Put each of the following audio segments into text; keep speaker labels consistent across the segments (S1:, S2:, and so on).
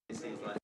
S1: It seems like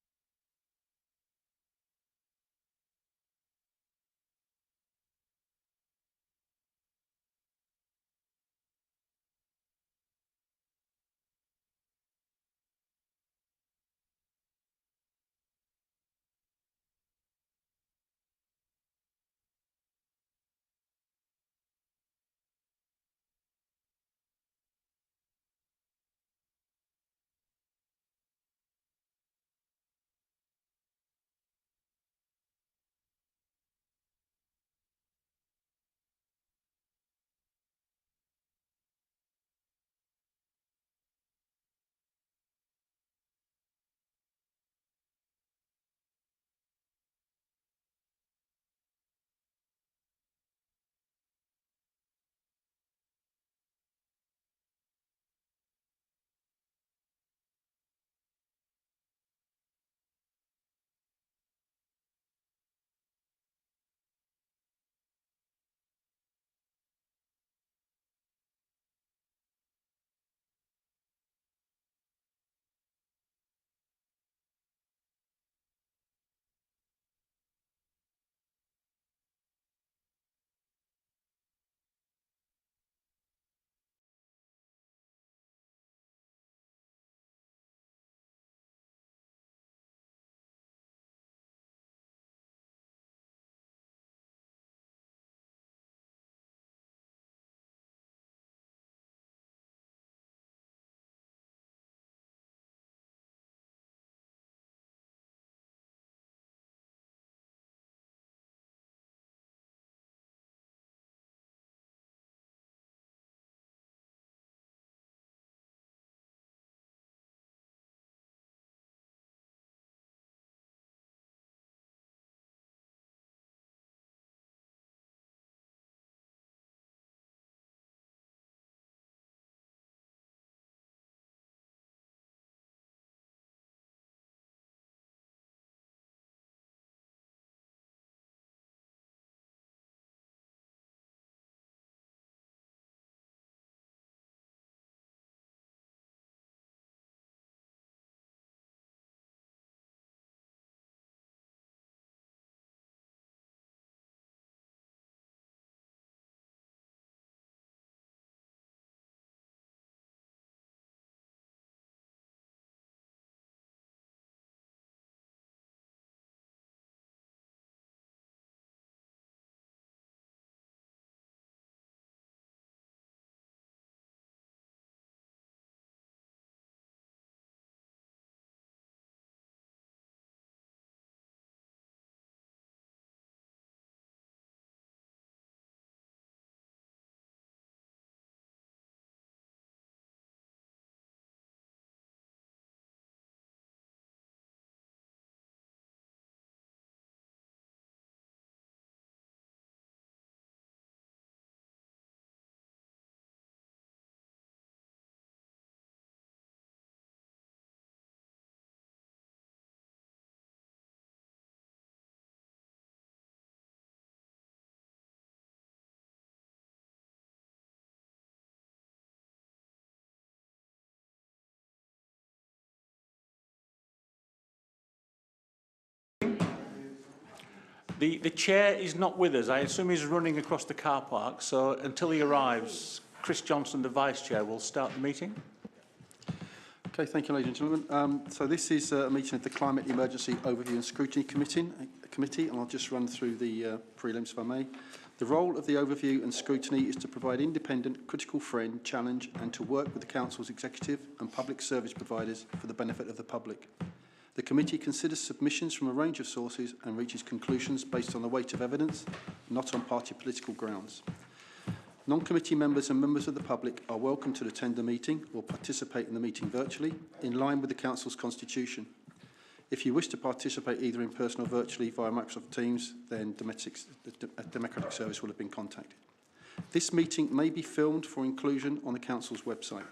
S2: The chair is not with us. I assume he's running across the car park, so until he arrives, Chris Johnson, the Vice Chair, will start the meeting.
S3: Okay, thank you, ladies and gentlemen. So this is a meeting of the Climate Emergency Overview and Scrutiny Committee, and I'll just run through the prelims, if I may. The role of the Overview and Scrutiny is to provide independent, critical friend, challenge, and to work with the Council's executive and public service providers for the benefit of the public. The committee considers submissions from a range of sources and reaches conclusions based on the weight of evidence, not on party political grounds. Non-committee members and members of the public are welcome to attend the meeting or participate in the meeting virtually, in line with the Council's constitution. If you wish to participate either in person or virtually via Microsoft Teams, then Democratic Service will have been contacted. This meeting may be filmed for inclusion on the Council's website.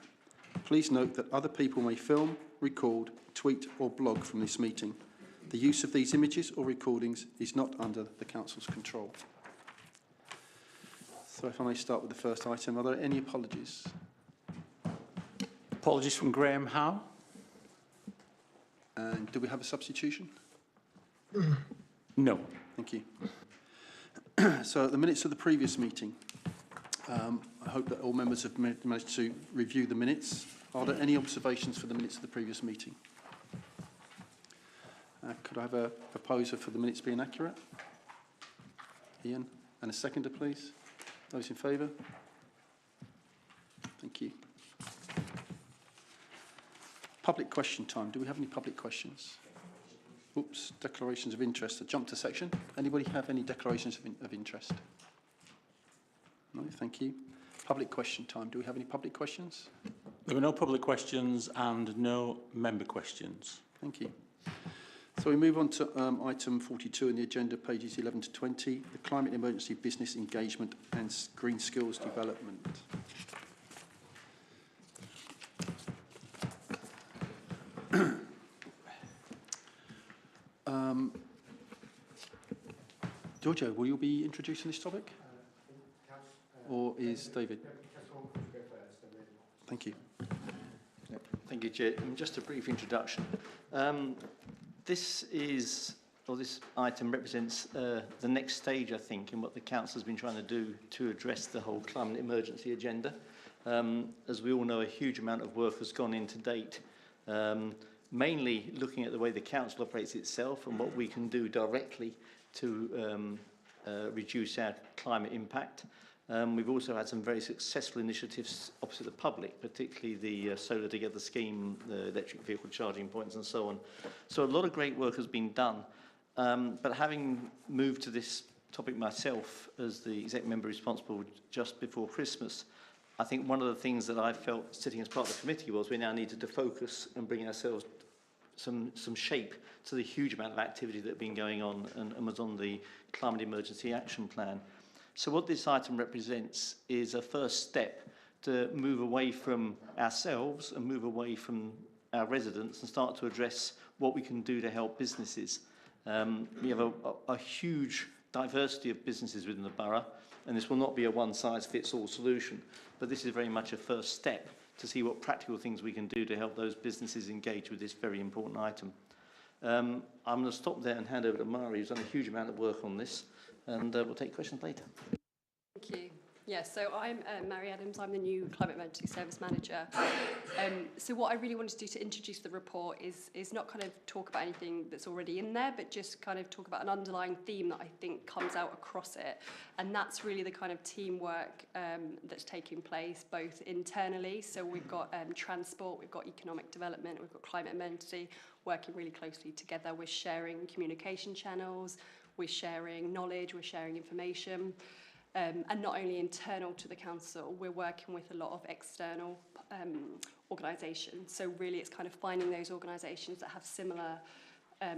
S3: Please note that other people may film, record, tweet or blog from this meeting. The use of these images or recordings is not under the Council's control. So if I may start with the first item, are there any apologies?
S2: Apologies from Graham Howe.
S3: And do we have a substitution?
S2: No.
S3: Thank you. So the minutes of the previous meeting. I hope that all members have managed to review the minutes. Are there any observations for the minutes of the previous meeting? Could I have a proposer for the minutes being accurate? Ian, and a seconder, please. Those in favour? Thank you. Public question time. Do we have any public questions? Oops, declarations of interest. I jumped a section. Anybody have any declarations of interest? No, thank you. Public question time. Do we have any public questions?
S2: There were no public questions and no member questions.
S3: Thank you. So we move on to item 42 in the agenda, pages 11 to 20, the Climate Emergency Business Engagement and Green Skills Development. Giorgio, will you be introducing this topic? Or is David? Thank you.
S1: Thank you, Chair. Just a brief introduction. This item represents the next stage, I think, in what the Council has been trying to do to address the whole climate emergency agenda. As we all know, a huge amount of work has gone in to date, mainly looking at the way the Council operates itself and what we can do directly to reduce our climate impact. We've also had some very successful initiatives opposite the public, particularly the Solar Together scheme, the electric vehicle charging points and so on. So a lot of great work has been done. But having moved to this topic myself as the exec member responsible just before Christmas, I think one of the things that I felt sitting as part of the committee was we now needed to focus and bring ourselves some shape to the huge amount of activity that had been going on and was on the Climate Emergency Action Plan. So what this item represents is a first step to move away from ourselves and move away from our residents and start to address what we can do to help businesses. We have a huge diversity of businesses within the borough, and this will not be a one-size-fits-all solution, but this is very much a first step to see what practical things we can do to help those businesses engage with this very important item. I'm going to stop there and hand over to Mari, who's done a huge amount of work on this, and we'll take questions later.
S4: Thank you. Yeah, so I'm Mary Adams. I'm the new Climate Emergency Service Manager. So what I really wanted to do to introduce the report is not kind of talk about anything that's already in there, but just kind of talk about an underlying theme that I think comes out across it. And that's really the kind of teamwork that's taking place both internally. So we've got transport, we've got economic development, we've got climate emergency working really closely together. We're sharing communication channels, we're sharing knowledge, we're sharing information. And not only internal to the council, we're working with a lot of external organisations. So really it's kind of finding those organisations that have similar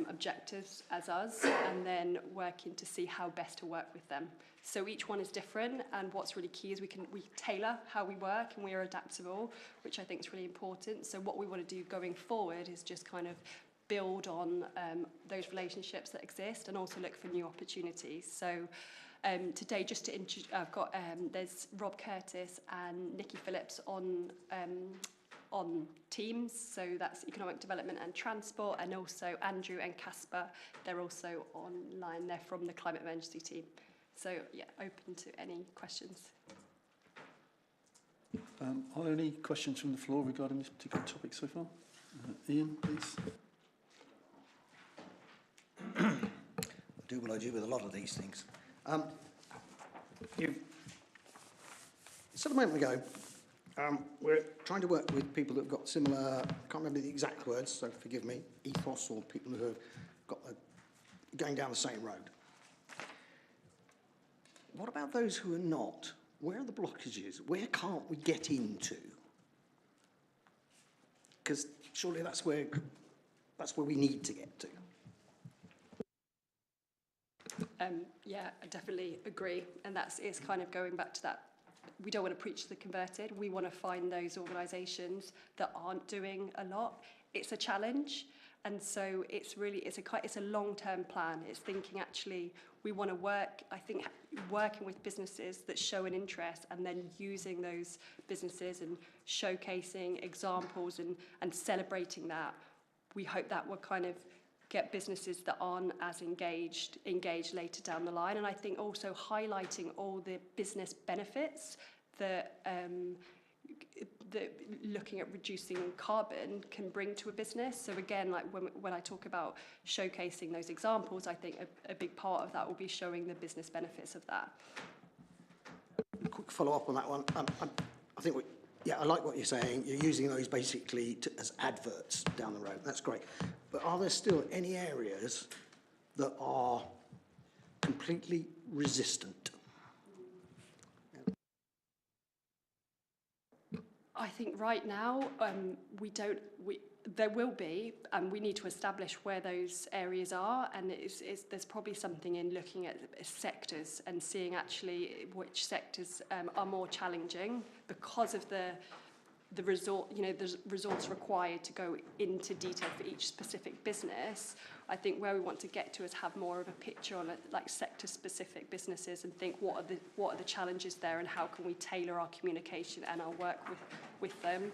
S4: objectives as us and then working to see how best to work with them. So each one is different, and what's really key is we tailor how we work and we are adaptable, which I think is really important. So what we want to do going forward is just kind of build on those relationships that exist and also look for new opportunities. So today, just to introduce, I've got there's Rob Curtis and Nikki Phillips on Teams, so that's economic development and transport, and also Andrew and Casper, they're also online. They're from the climate emergency team. So yeah, open to any questions.
S3: Are there any questions from the floor regarding this particular topic so far? Ian, please.
S5: I do what I do with a lot of these things. You said a moment ago, we're trying to work with people that have got similar, I can't remember the exact words, so forgive me, ethos, or people who have got going down the same road. What about those who are not? Where are the blockages? Where can't we get into? Because surely that's where we need to get to.
S4: Yeah, I definitely agree, and it's kind of going back to that. We don't want to preach to the converted. We want to find those organisations that aren't doing a lot. It's a challenge, and so it's a long-term plan. It's thinking actually we want to work. I think working with businesses that show an interest, and then using those businesses and showcasing examples and celebrating that we hope that will kind of get businesses that aren't as engaged later down the line. And I think also highlighting all the business benefits that that looking at reducing carbon can bring to a business. So again, like when I talk about showcasing those examples, I think a big part of that will be showing the business benefits of that.
S5: Quick follow-up on that one. I think, I like what you're saying. You're using those basically as adverts down the road. That's great. But are there still any areas that are completely resistant?
S4: I think right now there will be, and we need to establish where those areas are, and there's probably something in looking at sectors and seeing actually which sectors are more challenging because of the resource required to go into detail for each specific business. I think where we want to get to is have more of a picture on like sector-specific businesses and think what are the challenges there and how can we tailor our communication and our work with them.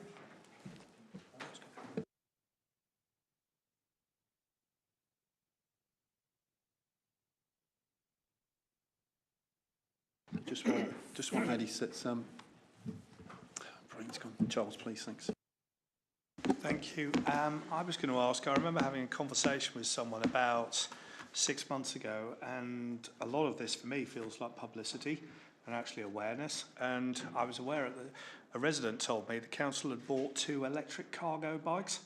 S3: Just while Maddie sits, brain's gone. Charles, please, thanks.
S6: Thank you. I was going to ask, I remember having a conversation with someone about 6 months ago, and a lot of this for me feels like publicity and actually awareness. And I was aware that a resident told me the council had bought 2 electric cargo bikes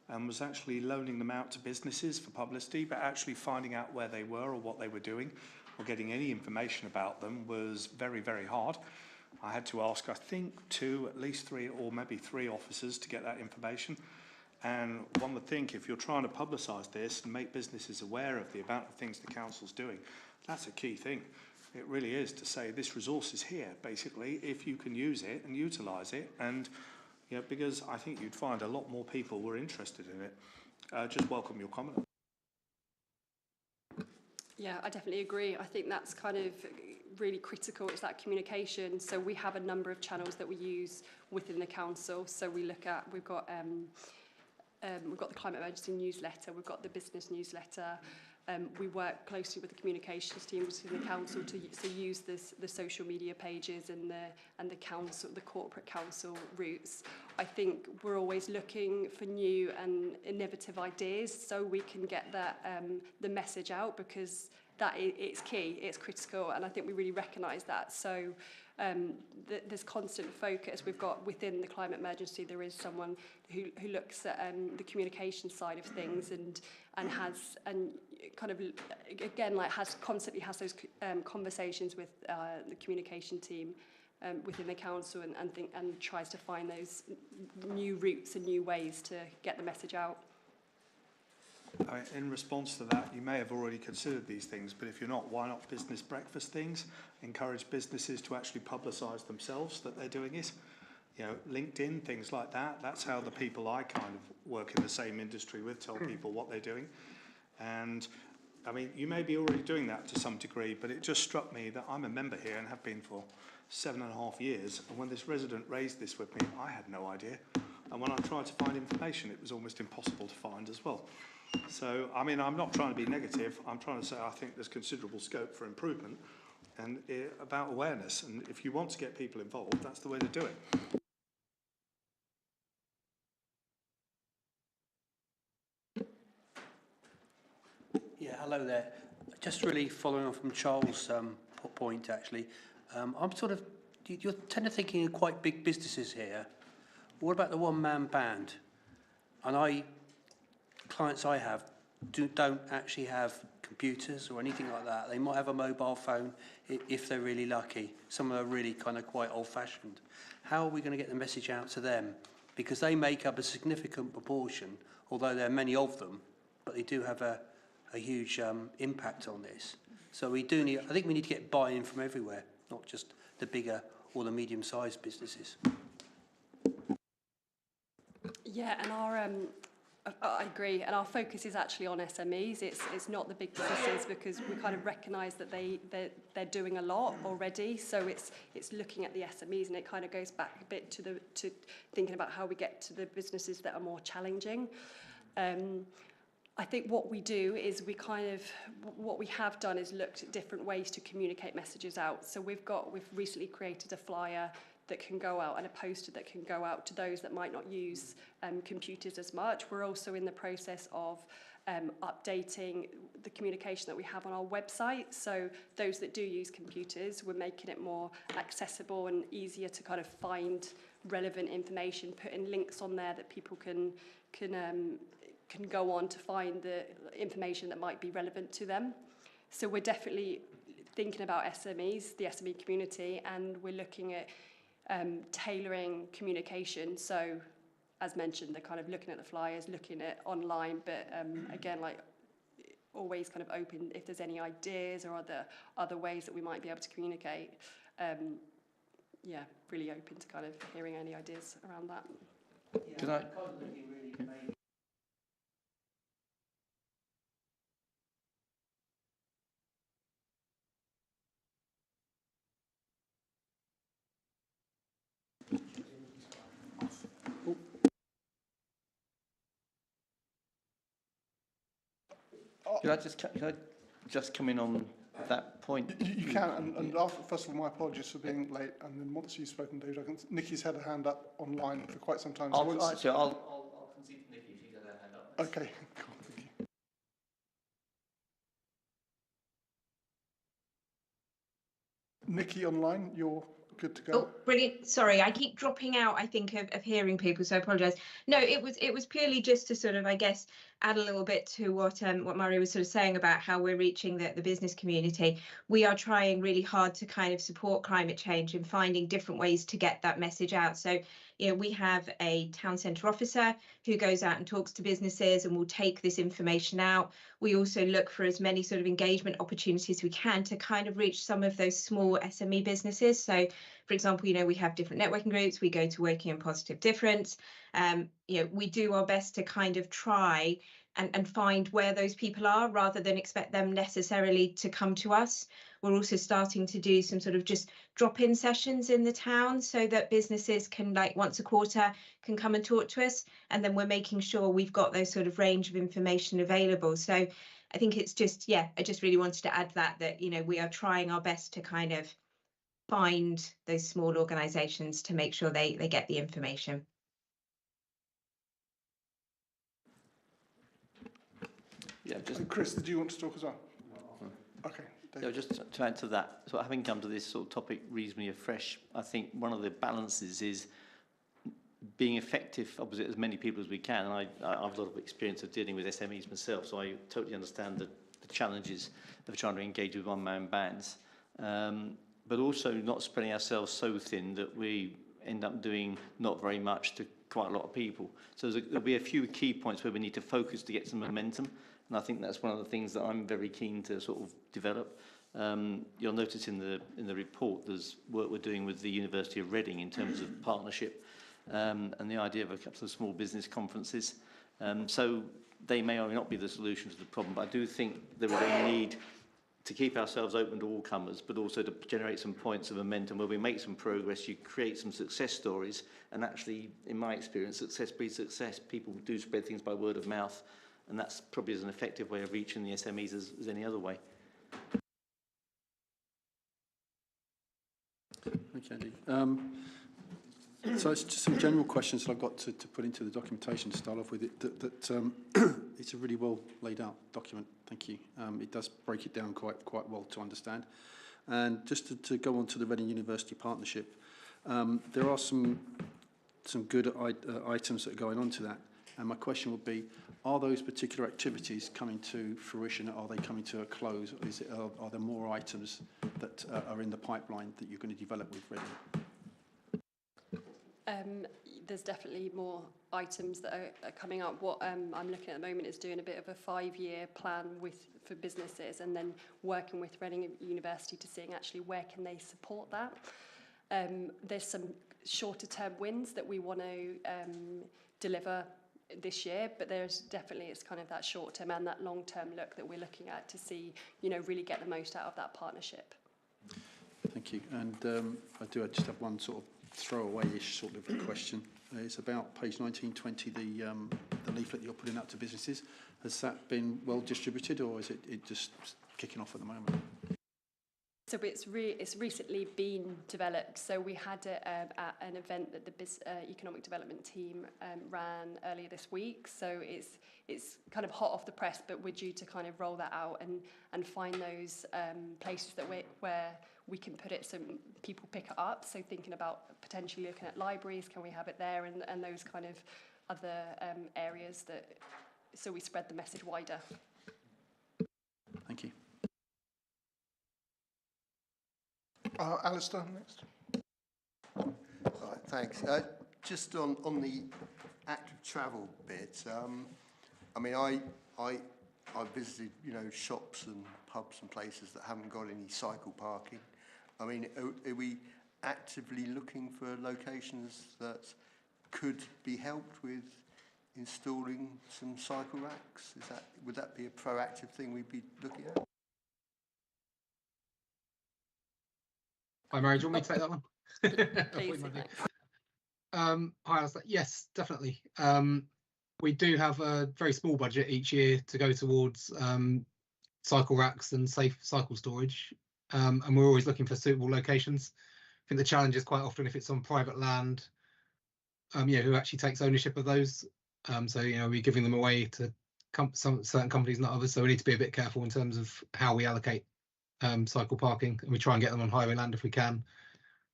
S6: and was actually loaning them out to businesses for publicity, but actually finding out where they were or what they were doing or getting any information about them was very, very hard. I had to ask, I think, 2, at least 3, or maybe 3 officers to get that information. And one would think if you're trying to publicise this and make businesses aware of the amount of things the council's doing, that's a key thing. It really is to say this resource is here, basically, if you can use it and utilise it. And because I think you'd find a lot more people were interested in it. Just welcome your comment.
S4: Yeah, I definitely agree. I think that's kind of really critical. It's that communication. So we have a number of channels that we use within the council. So we've got the climate emergency newsletter, we've got the business newsletter. We work closely with the communications teams in the council to use the social media pages and the corporate council routes. I think we're always looking for new and innovative ideas so we can get the message out, because it's key, it's critical, and I think we really recognise that. So there's constant focus. We've got within the climate emergency, there is someone who looks at the communication side of things and constantly has those conversations with the communication team within the council and tries to find those new routes and new ways to get the message out.
S6: In response to that, you may have already considered these things, but if you're not, why not business breakfast things? Encourage businesses to actually publicise themselves that they're doing it. LinkedIn, things like that. That's how the people I kind of work in the same industry with tell people what they're doing. And I mean, you may be already doing that to some degree, but it just struck me that I'm a member here and have been for 7.5 years. And when this resident raised this with me, I had no idea. And when I tried to find information, it was almost impossible to find as well. So, I mean, I'm not trying to be negative. I'm trying to say I think there's considerable scope for improvement and about awareness. And if you want to get people involved, that's the way to do it.
S7: Yeah, hello there. Just really following on from Charles' point, actually. I'm sort of, you're tend to thinking of quite big businesses here. What about the one-man band? And clients I have don't actually have computers or anything like that. They might have a mobile phone if they're really lucky. Some are really kind of quite old-fashioned. How are we going to get the message out to them? Because they make up a significant proportion, although there are many of them, but they do have a huge impact on this. So I think we need to get buy-in from everywhere, not just the bigger or the medium-sized businesses.
S4: Yeah, and I agree, and our focus is actually on SMEs. It's not the big businesses, because we kind of recognise that they're doing a lot already. So it's looking at the SMEs, and it kind of goes back a bit to thinking about how we get to the businesses that are more challenging. I think what we do is what we have done is looked at different ways to communicate messages out. So we've recently created a flyer that can go out and a poster that can go out to those that might not use computers as much. We're also in the process of updating the communication that we have on our website. So those that do use computers, we're making it more accessible and easier to kind of find relevant information, putting links on there that people can go on to find the information that might be relevant to them. So we're definitely thinking about SMEs, the SME community, and we're looking at tailoring communication. So as mentioned, they're kind of looking at the flyers, looking at online, but again, like always kind of open if there's any ideas or other ways that we might be able to communicate. Yeah, really open to kind of hearing any ideas around that.
S1: Can I? Can I just come in on that point?
S8: You can, and first of all, my apologies for being late, and then once you've spoken, David, Nikki's had a hand up online for quite some time. So
S1: I'll concede to Nikki if she's had her hand up.
S8: Okay, cool, thank you. Nikki online, you're good to go.
S9: Oh, brilliant. Sorry, I keep dropping out, I think, of hearing people, so I apologise. No, it was purely just to sort of, I guess, add a little bit to what Murray was sort of saying about how we're reaching the business community. We are trying really hard to kind of support climate change and finding different ways to get that message out. So, you know, we have a town centre officer who goes out and talks to businesses and will take this information out. We also look for as many sort of engagement opportunities we can to kind of reach some of those small SME businesses. So, for example, you know, we have different networking groups. We go to Working in Positive Difference. You know, we do our best to kind of try and find where those people are rather than expect them necessarily to come to us. We're also starting to do some sort of just drop-in sessions in the town so that businesses can, like once a quarter, can come and talk to us. And then we're making sure we've got those sort of range of information available. So I think it's just, yeah, I just really wanted to add that, you know, we are trying our best to kind of find those small organisations to make sure they get the information.
S1: Yeah, just.
S8: And Chris, did you want to talk as well? Okay.
S1: Yeah, just to add to that, so having come to this sort of topic reasonably afresh, I think one of the balances is being effective opposite as many people as we can. And I have a lot of experience of dealing with SMEs myself, so I totally understand the challenges of trying to engage with one-man bands, but also not spreading ourselves so thin that we end up doing not very much to quite a lot of people. So there'll be a few key points where we need to focus to get some momentum. And I think that's one of the things that I'm very keen to sort of develop. You'll notice in the report there's work we're doing with the University of Reading in terms of partnership and the idea of a couple of small business conferences. So they may or may not be the solution to the problem, but I do think there is a need to keep ourselves open to all comers, but also to generate some points of momentum where we make some progress, you create some success stories, and actually, in my experience, success breeds success. People do spread things by word of mouth, and that's probably as an effective way of reaching the SMEs as any other way.
S3: Thank you, Andy. So it's just some general questions that I've got to put into the documentation to start off with. It's a really well laid out document. Thank you. It does break it down quite well to understand. And just to go on to the Reading University partnership, there are some good items that are going on to that. And my question would be, are those particular activities coming to fruition? Are they coming to a close? Or are there more items that are in the pipeline that you're going to develop with Reading?
S4: There's definitely more items that are coming up. What I'm looking at the moment is doing a bit of a 5-year plan for businesses and then working with Reading University to seeing actually where can they support that. There's some shorter term wins that we want to deliver this year, but there's definitely, it's kind of that short term and that long term look that we're looking at to see, you know, really get the most out of that partnership.
S3: Thank you. And I just have one sort of throwaway-ish sort of question. It's about page 1920, the leaflet you're putting out to businesses. Has that been well distributed, or is it just kicking off at the moment?
S4: So it's recently been developed. So we had it at an event that the economic development team ran earlier this week. So it's kind of hot off the press, but we're due to kind of roll that out and find those places where we can put it so people pick it up. So thinking about potentially looking at libraries, can we have it there, and those kind of other areas so we spread the message wider.
S3: Thank you.
S8: Alistair, next.
S10: Right, thanks. Just on the active travel bit, I mean, I visited, shops and pubs and places that haven't got any cycle parking. I mean, are we actively looking for locations that could be helped with installing some cycle racks? Would that be a proactive thing we'd be looking at?
S11: Hi, Mary, do you want me to take that one?
S4: Please, thanks.
S11: Hi, Alistair. Yes, definitely. We do have a very small budget each year to go towards cycle racks and safe cycle storage, and we're always looking for suitable locations. I think the challenge is quite often if it's on private land, who actually takes ownership of those. So, we're giving them away to some certain companies, not others. So we need to be a bit careful in terms of how we allocate cycle parking, and we try and get them on highway land if we can.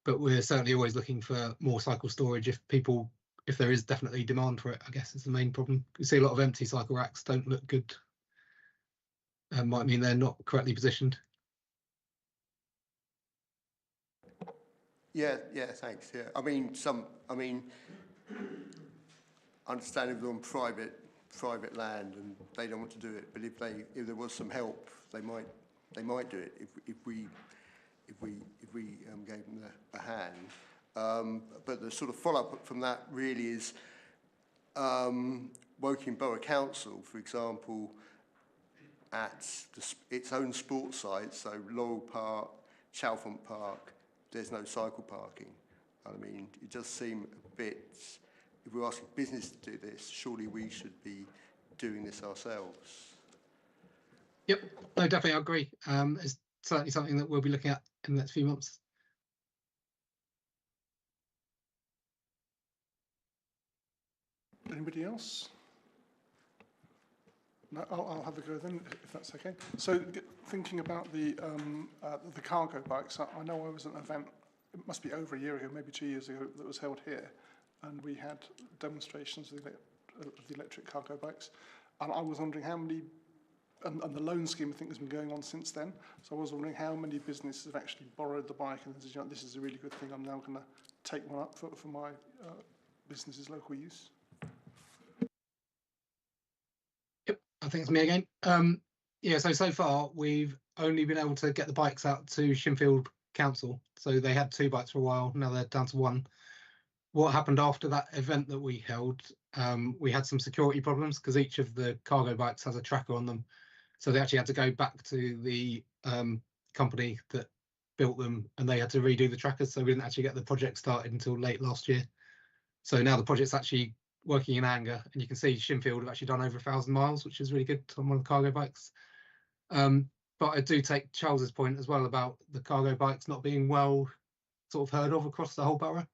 S11: But we're certainly always looking for more cycle storage if there is definitely demand for it. I guess is the main problem. You see a lot of empty cycle racks don't look good. Might mean they're not correctly positioned.
S10: Yeah, thanks. Yeah, I mean, understandably on private land, and they don't want to do it. But if there was some help, they might do it if we gave them a hand. But the sort of follow-up from that really is Woking Borough Council, for example, at its own sports sites, so Laurel Park, Chalfont Park, there's no cycle parking. I mean, it does seem a bit, if we're asking business to do this, surely we should be doing this ourselves.
S11: Yep, no, definitely, I agree. It's certainly something that we'll be looking at in the next few months.
S8: Anybody else? No, I'll have a go then, if that's okay. So, thinking about the cargo bikes, I know I was at an event, it must be over a year ago, maybe 2 years ago, that was held here, and we had demonstrations of the electric cargo bikes, and I was wondering how many, and the loan scheme I think has been going on since then, so I was wondering how many businesses have actually borrowed the bike and said, this is a really good thing, I'm now going to take one up for my business's local use.
S11: I think it's me again. So far we've only been able to get the bikes out to Shinfield Council. So they had 2 bikes for a while, now they're down to 1. What happened after that event that we held, we had some security problems because each of the cargo bikes has a tracker on them. So they actually had to go back to the company that built them, and they had to redo the trackers. So we didn't actually get the project started until late last year. So now the project's actually working in anger, and you can see Shinfield have actually done over 1,000 miles, which is really good on one of the cargo bikes. But I do take Charles's point as well about the cargo bikes not being well sort of heard of across the whole borough.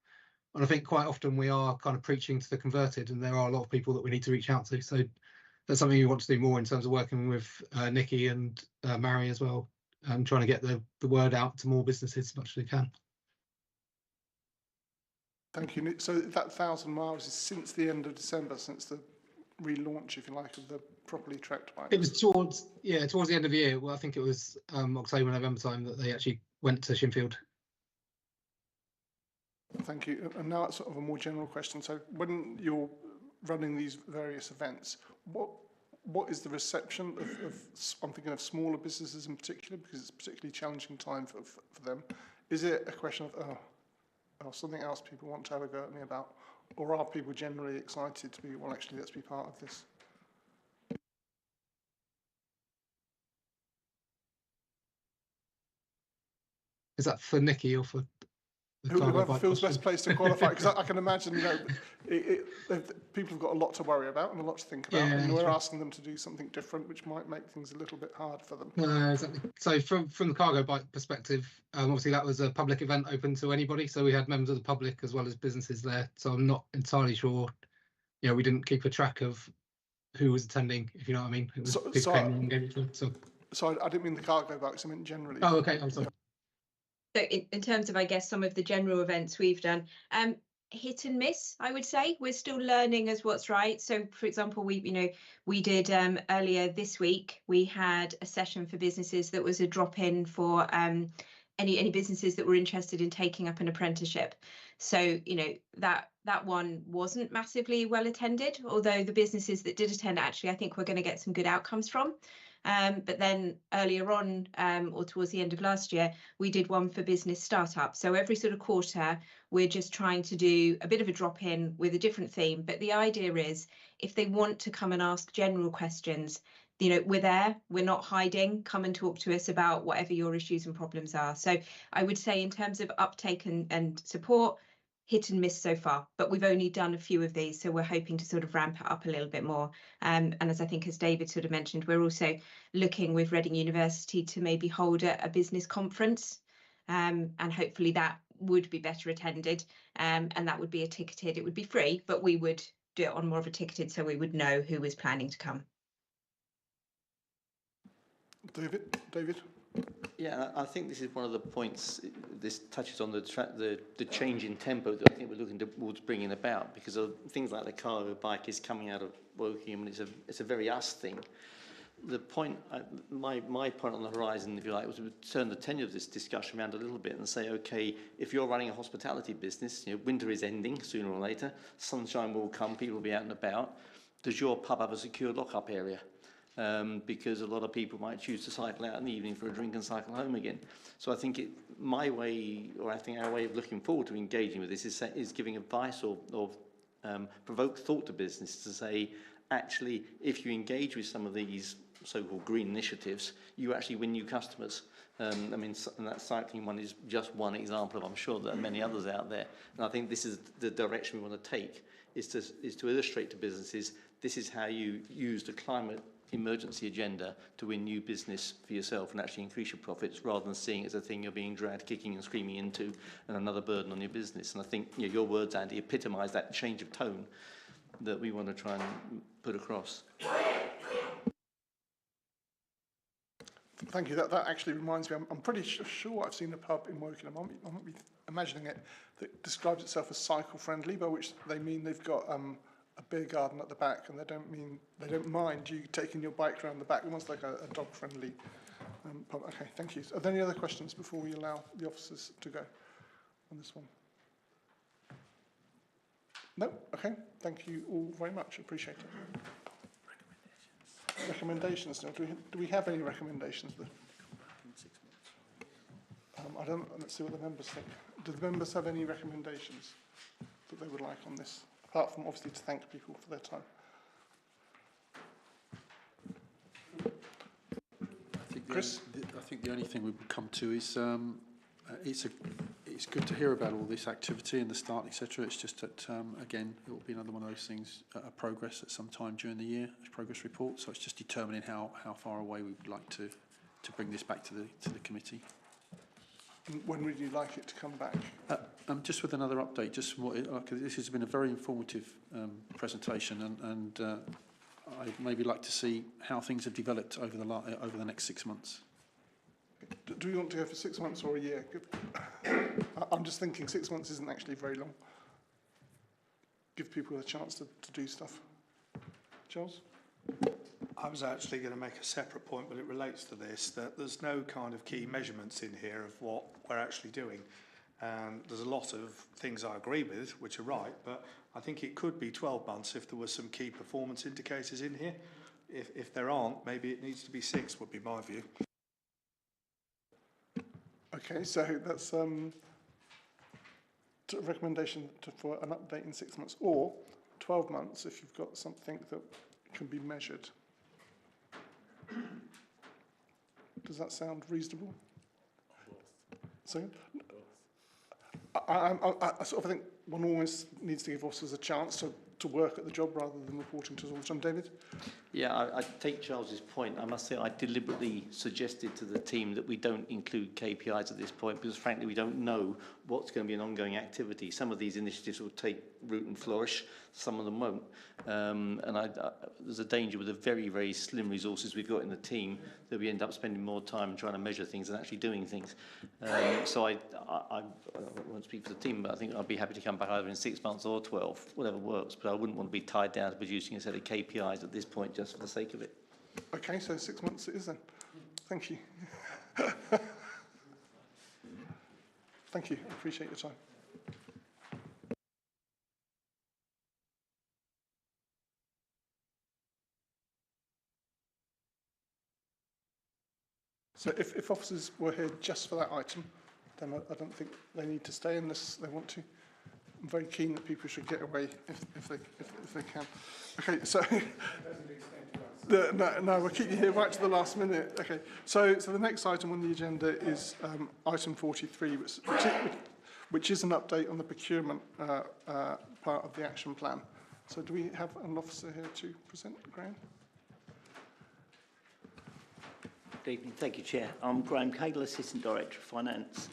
S11: And I think quite often we are kind of preaching to the converted, and there are a lot of people that we need to reach out to. So that's something we want to do more in terms of working with Nikki and Mary as well, and trying to get the word out to more businesses as much as we can.
S8: Thank you. So that 1,000 miles is since the end of December, since the relaunch, if you like, of the properly tracked bikes?
S11: It was towards the end of the year. Well, I think it was October, November time that they actually went to Shinfield. Thank
S8: you. And now it's sort of a more general question. So when you're running these various events, what is the reception of I'm thinking of smaller businesses in particular, because it's a particularly challenging time for them. Is it a question of, something else people want to have a go at me about, or are people generally excited to be, well, actually, let's be part of this?
S11: Is that for Nikki or for
S8: whoever feels best placed to qualify, because I can imagine, you know, people have got a lot to worry about and a lot to think about, and we're asking them to do something different, which might make things a little bit hard for them.
S11: Exactly. So from the cargo bike perspective, obviously that was a public event open to anybody. So we had members of the public as well as businesses there. So I'm not entirely sure. You know, we didn't keep a track of who was attending, if you know what I mean. It was people came and gave it to them.
S8: So I didn't mean the cargo bikes, I meant generally.
S11: Oh, okay. I'm sorry.
S9: So in terms of, I guess, some of the general events we've done, hit and miss, I would say. We're still learning as what's right. So, for example, we did earlier this week, we had a session for businesses that was a drop-in for any businesses that were interested in taking up an apprenticeship. So, you know, that one wasn't massively well attended, although the businesses that did attend, actually, I think we're going to get some good outcomes from. But then earlier on, or towards the end of last year, we did one for business startup. So every sort of quarter, we're just trying to do a bit of a drop in with a different theme. But the idea is, if they want to come and ask general questions, you know, we're there, we're not hiding. Come and talk to us about whatever your issues and problems are. So I would say in terms of uptake and support, hit and miss so far, but we've only done a few of these, so we're hoping to sort of ramp it up a little bit more. And as I think, as David sort of mentioned, we're also looking with Reading University to maybe hold a business conference, and hopefully that would be better attended, and that would be it would be free, but we would do it on more of a ticketed, so we would know who was planning to come.
S8: David?
S1: Yeah, I think this is one of the points. This touches on the change in tempo that I think we're looking towards bringing about, because of things like the cargo bike is coming out of Woking, and it's a very us thing. The point, my point on the horizon, if you like, was to turn the tenure of this discussion around a little bit and say, okay, if you're running a hospitality business, you know, winter is ending sooner or later, sunshine will come, people will be out and about. Does your pub have a secure lock-up area? Because a lot of people might choose to cycle out in the evening for a drink and cycle home again. So I think our way of looking forward to engaging with this is giving advice or provoke thought to business to say, actually, if you engage with some of these so-called green initiatives, you actually win new customers. I mean, and that cycling one is just one example of, I'm sure there are many others out there. And I think this is the direction we want to take, is to illustrate to businesses, this is how you use the climate emergency agenda to win new business for yourself and actually increase your profits, rather than seeing it as a thing you're being dragged kicking and screaming into and another burden on your business. And I think, you know, your words, Andy, epitomise that change of tone that we want to try and put across.
S8: Thank you. That actually reminds me, I'm pretty sure I've seen a pub in Woking, I might be imagining it, that describes itself as cycle friendly, by which they mean they've got a beer garden at the back, and they don't mind you taking your bike around the back. Almost like a dog friendly pub. Okay, thank you. Are there any other questions before we allow the officers to go on this one? No? Okay, thank you all very much. Appreciate it. Recommendations. Now, do we have any recommendations? Let's see what the members think. Do the members have any recommendations that they would like on this, apart from obviously to thank people for their time? Chris?
S3: I think the only thing we would come to is it's good to hear about all this activity and the start, etc. It's just that, again, it will be another one of those things, a progress at some time during the year, a progress report. So it's just determining how far away we would like to bring this back to the committee.
S8: And when would you like it to come back?
S3: Just with another update, because this has been a very informative presentation, and I'd maybe like to see how things have developed over the next 6 months.
S8: Do we want to go for 6 months or a year? I'm just thinking 6 months isn't actually very long. Give people a chance to do stuff. Charles?
S6: I was actually going to make a separate point, but it relates to this, that there's no kind of key measurements in here of what we're actually doing. There's a lot of things I agree with, which are right, but I think it could be 12 months if there were some key performance indicators in here. If there aren't, maybe it needs to be 6, would be my view.
S8: Okay, so that's a recommendation for an update in 6 months, or 12 months if you've got something that can be measured. Does that sound reasonable? So, I sort of think one always needs to give officers a chance to work at the job rather than reporting to us all the time. David?
S1: Yeah, I take Charles's point. I must say I deliberately suggested to the team that we don't include KPIs at this point because, frankly, we don't know what's going to be an ongoing activity. Some of these initiatives will take root and flourish, some of them won't. And there's a danger with the very, very slim resources we've got in the team that we end up spending more time trying to measure things than actually doing things. So I won't speak for the team, but I think I'd be happy to come back either in 6 months or 12, whatever works. But I wouldn't want to be tied down to producing a set of KPIs at this point just for the sake of it.
S8: Okay, so 6 months it is then. Thank you. Thank you. I appreciate your time. So if officers were here just for that item, then I don't think they need to stay unless they want to. I'm very keen that people should get away if they can. Okay, so no, we'll keep you here right to the last minute. Okay, so the next item on the agenda is item 43, which is an update on the procurement part of the action plan. So do we have an officer here to present, Graham?
S12: Good evening. Thank you, Chair. I'm Graham Cagle, Assistant Director of Finance.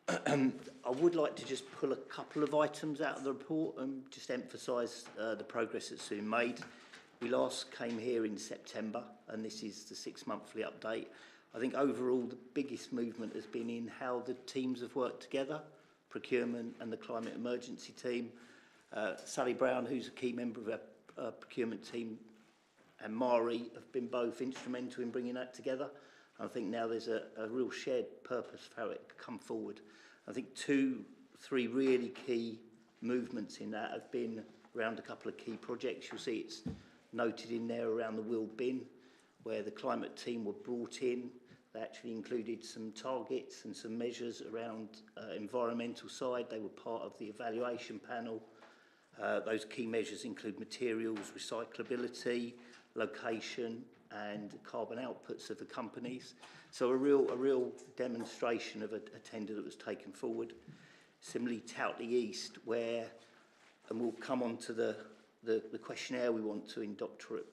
S12: I would like to just pull a couple of items out of the report and just emphasise the progress that's been made. We last came here in September, and this is the 6-monthly update. I think overall the biggest movement has been in how the teams have worked together, procurement and the climate emergency team. Sally Brown, who's a key member of our procurement team, and Mari have been both instrumental in bringing that together. I think now there's a real shared purpose for how it can come forward. I think 2-3 really key movements in that have been around a couple of key projects. You'll see it's noted in there around the Will Bin, where the climate team were brought in. They actually included some targets and some measures around environmental side. They were part of the evaluation panel. Those key measures include materials, recyclability, location, and carbon outputs of the companies. So a real demonstration of a tender that was taken forward. Similarly, Towtley East, where, and we'll come on to the questionnaire we want to indoctorate.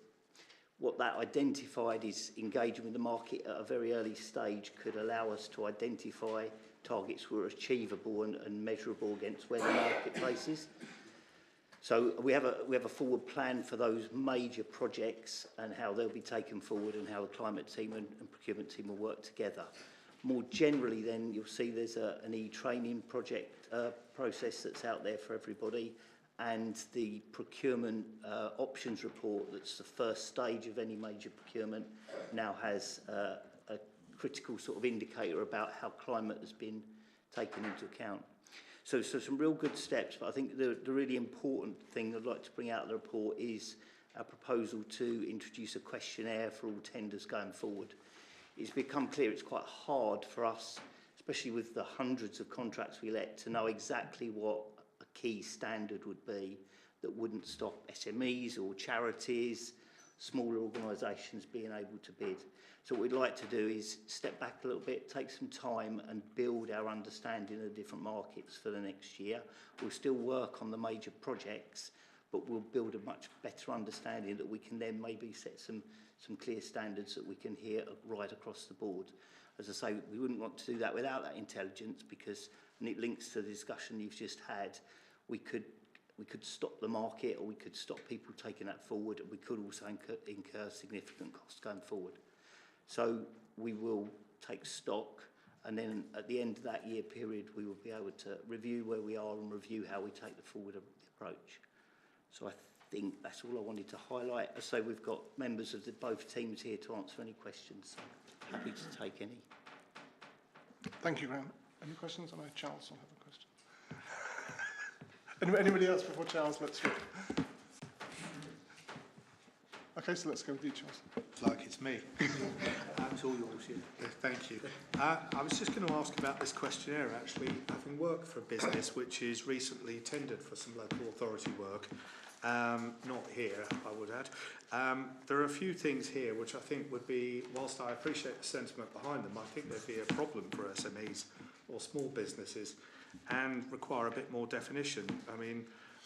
S12: What that identified is engaging with the market at a very early stage could allow us to identify targets were achievable and measurable against where the marketplace is. So we have a forward plan for those major projects and how they'll be taken forward and how the climate team and procurement team will work together. More generally then, you'll see there's an e-training project process that's out there for everybody, and the procurement options report that's the first stage of any major procurement now has a critical sort of indicator about how climate has been taken into account. So some real good steps, but I think the really important thing I'd like to bring out of the report is our proposal to introduce a questionnaire for all tenders going forward. It's become clear it's quite hard for us, especially with the hundreds of contracts we let, to know exactly what a key standard would be that wouldn't stop SMEs or charities, smaller organisations being able to bid. So what we'd like to do is step back a little bit, take some time and build our understanding of different markets for the next year. We'll still work on the major projects, but we'll build a much better understanding that we can then maybe set some clear standards that we can hear right across the board. As I say, we wouldn't want to do that without that intelligence because, and it links to the discussion you've just had, we could stop the market or we could stop people taking that forward, and we could also incur significant costs going forward. So we will take stock, and then at the end of that year period we will be able to review where we are and review how we take the forward approach. So I think that's all I wanted to highlight. As I say, we've got members of both teams here to answer any questions, so happy to take any.
S8: Thank you, Graham. Any questions? I know Charles will have a question. Anybody else before Charles? Let's go. Okay, so let's go with you, Charles.
S6: Like it's me.
S7: It's all yours, yeah.
S6: Thank you. I was just going to ask about this questionnaire, actually. Having worked for a business which is recently tendered for some local authority work, not here, I would add. There are a few things here which I think would be, whilst I appreciate the sentiment behind them, I think there'd be a problem for SMEs or small businesses and require a bit more definition. I mean,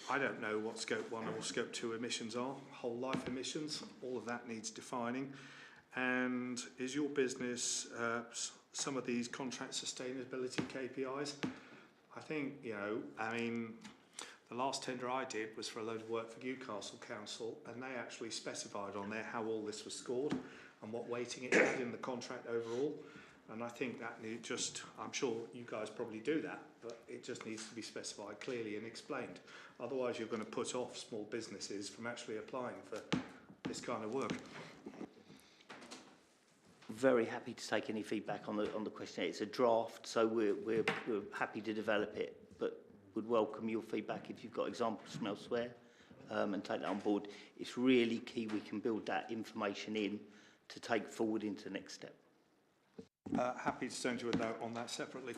S6: I don't know what Scope 1 or Scope 2 emissions are, whole life emissions, all of that needs defining. And is your business some of these contract sustainability KPIs? I think, you know, I mean, the last tender I did was for a load of work for Newcastle Council, and they actually specified on there how all this was scored and what weighting it had in the contract overall. And I think that I'm sure you guys probably do that, but it just needs to be specified clearly and explained. Otherwise, you're going to put off small businesses from actually applying for this kind of work.
S12: Very happy to take any feedback on the questionnaire. It's a draft, so we're happy to develop it, but would welcome your feedback if you've got examples from elsewhere, and take that on board. It's really key we can build that information in to take forward into the next step.
S6: Happy to send you a note on that separately.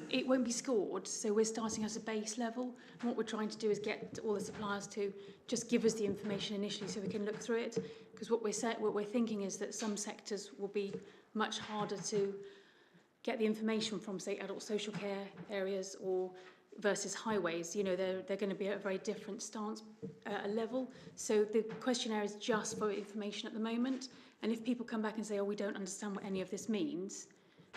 S13: It won't be scored, so we're starting at a base level, and what we're trying to do is get all the suppliers to just give us the information initially so we can look through it, because what we're thinking is that some sectors will be much harder to get the information from, say, adult social care areas or versus highways. You know, they're going to be at a very different stance level. So the questionnaire is just for information at the moment. And if people come back and say, oh, we don't understand what any of this means,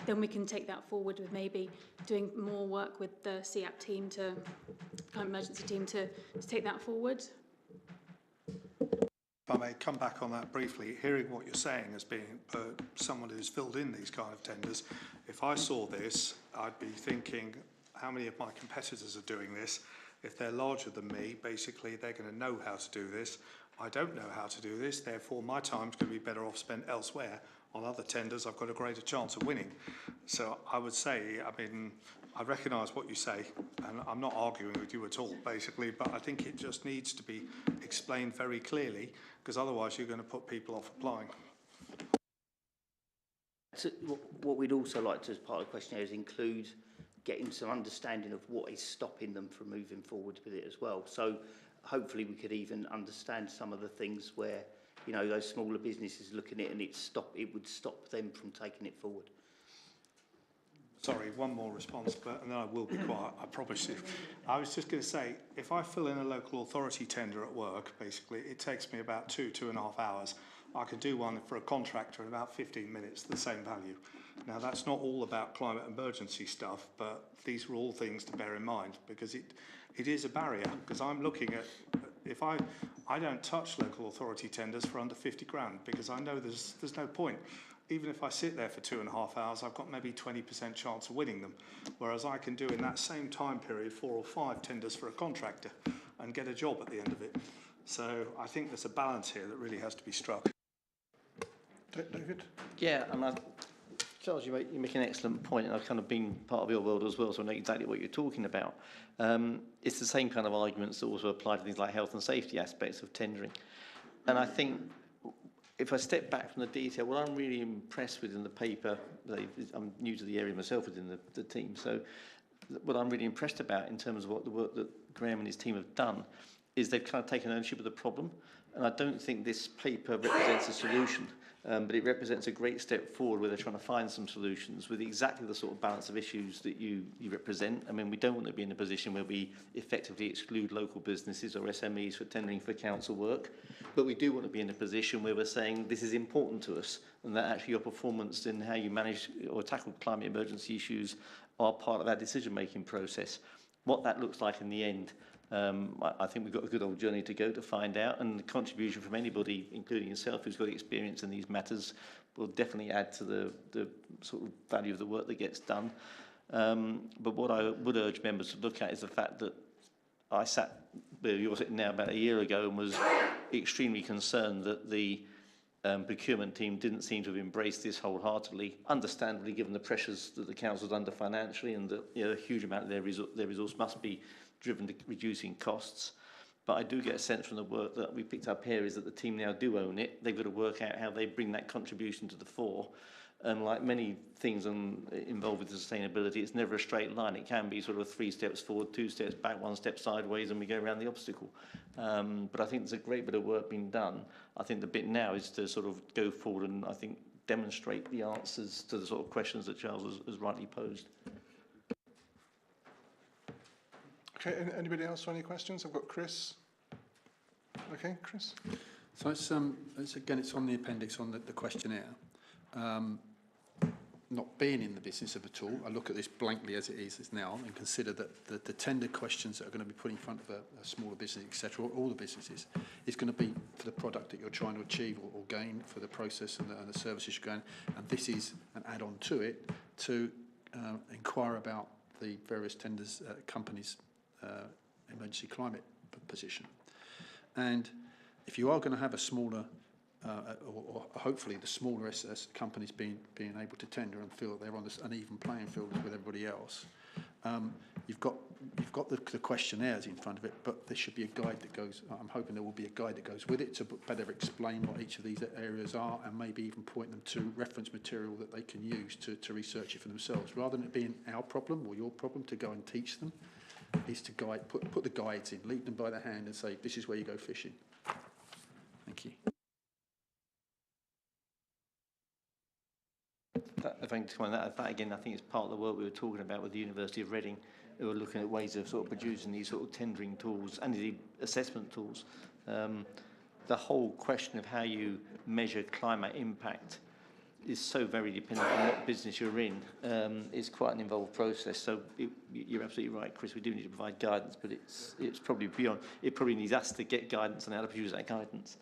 S13: then we can take that forward with maybe doing more work with the CAP team, climate emergency team, to take that forward.
S6: If I may come back on that briefly, hearing what you're saying as being someone who's filled in these kind of tenders, if I saw this, I'd be thinking, how many of my competitors are doing this? If they're larger than me, basically they're going to know how to do this. I don't know how to do this, therefore my time's going to be better off spent elsewhere. On other tenders, I've got a greater chance of winning. So I would say, I mean, I recognise what you say, and I'm not arguing with you at all, basically, but I think it just needs to be explained very clearly, because otherwise you're going to put people off applying.
S12: So what we'd also like to, as part of the questionnaire, is include getting some understanding of what is stopping them from moving forward with it as well. So hopefully we could even understand some of the things where, you know, those smaller businesses looking at it and it would stop them from taking it forward.
S6: Sorry, one more response, and then I will be quiet, I promise you. I was just going to say, if I fill in a local authority tender at work, basically, it takes me about 2.5 hours. I can do one for a contractor in about 15 minutes, the same value. Now, that's not all about climate emergency stuff, but these are all things to bear in mind, because it is a barrier, because I'm looking at, if I don't touch local authority tenders for under 50 grand, because I know there's no point. Even if I sit there for 2.5 hours, I've got maybe 20% chance of winning them. Whereas I can do in that same time period 4 or 5 tenders for a contractor and get a job at the end of it. So I think there's a balance here that really has to be struck.
S8: David?
S1: Yeah, and Charles, you make an excellent point, and I've kind of been part of your world as well, so I know exactly what you're talking about. It's the same kind of arguments that also apply to things like health and safety aspects of tendering. And I think, if I step back from the detail, what I'm really impressed with in the paper, I'm new to the area myself within the team, so what I'm really impressed about in terms of what the work that Graham and his team have done is they've kind of taken ownership of the problem. And I don't think this paper represents a solution, but it represents a great step forward where they're trying to find some solutions with exactly the sort of balance of issues that you represent. I mean, we don't want to be in a position where we effectively exclude local businesses or SMEs for tendering for council work, but we do want to be in a position where we're saying this is important to us, and that actually your performance in how you manage or tackle climate emergency issues are part of our decision-making process. What that looks like in the end, I think we've got a good old journey to go to find out, and the contribution from anybody, including yourself, who's got experience in these matters, will definitely add to the sort of value of the work that gets done. But what I would urge members to look at is the fact that I sat where you're sitting now about a year ago and was extremely concerned that the procurement team didn't seem to have embraced this wholeheartedly, understandably given the pressures that the council's under financially, and that, you know, a huge amount of their resource must be driven to reducing costs. But I do get a sense from the work that we picked up here is that the team now do own it. They've got to work out how they bring that contribution to the fore. And like many things involved with sustainability, it's never a straight line. It can be sort of 3 steps forward, 2 steps back, 1 step sideways, and we go around the obstacle. But I think there's a great bit of work being done. I think the bit now is to sort of go forward and I think demonstrate the answers to the sort of questions that Charles has rightly posed.
S8: Okay, anybody else for any questions? I've got Chris. Okay, Chris.
S3: So it's again, it's on the appendix on the questionnaire. Not being in the business of at all, I look at this blankly as it is now and consider that the tender questions that are going to be put in front of a smaller business, etc., all the businesses, is going to be for the product that you're trying to achieve or gain, for the process and the services you're going. And this is an add-on to it to inquire about the various tenders, companies' emergency climate position. And if you are going to have a smaller or hopefully the smaller companies being able to tender and feel that they're on an even playing field with everybody else. You've got the questionnaires in front of it, but there should be a guide that goes. I'm hoping there will be a guide that goes with it to better explain what each of these areas are, and maybe even point them to reference material that they can use to research it for themselves, rather than it being our problem or your problem to go and teach them. Is to guide, put the guides in, lead them by the hand, and say this is where you go fishing. Thank you.
S1: If I can comment on that again, I think it's part of the work we were talking about with the University of Reading, who were looking at ways of sort of producing these sort of tendering tools and indeed assessment tools. The whole question of how you measure climate impact is so very dependent on what business you're in. It's quite an involved process. So you're absolutely right, Chris. We do need to provide guidance, but it's probably beyond. It probably needs us to get guidance on how to produce that guidance.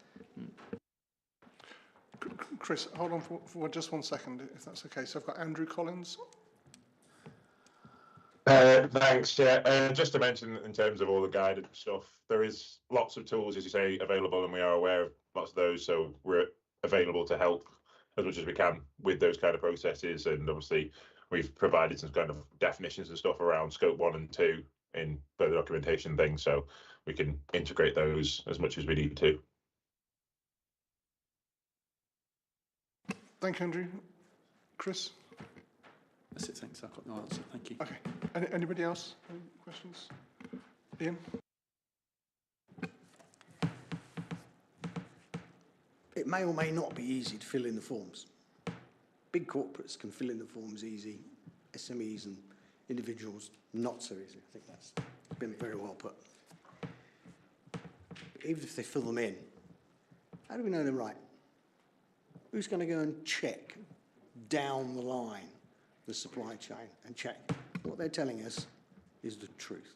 S8: Chris, hold on for just 1 second, if that's okay. So I've got Andrew Collins.
S14: Thanks, yeah. Just to mention, in terms of all the guided stuff, there is lots of tools, as you say, available, and we are aware of lots of those. So we're available to help as much as we can with those kind of processes. And obviously, we've provided some kind of definitions and stuff around scope 1 and 2 in further documentation things, so we can integrate those as much as we need to.
S8: Thank you, Andrew. Chris?
S3: That's it, thanks. I've got no answer. Thank you.
S8: Okay. Anybody else? Any questions? Ian?
S5: It may or may not be easy to fill in the forms. Big corporates can fill in the forms easy, SMEs and individuals not so easy. I think that's been very well put. Even if they fill them in, how do we know they're right? Who's going to go and check down the line the supply chain and check what they're telling us is the truth?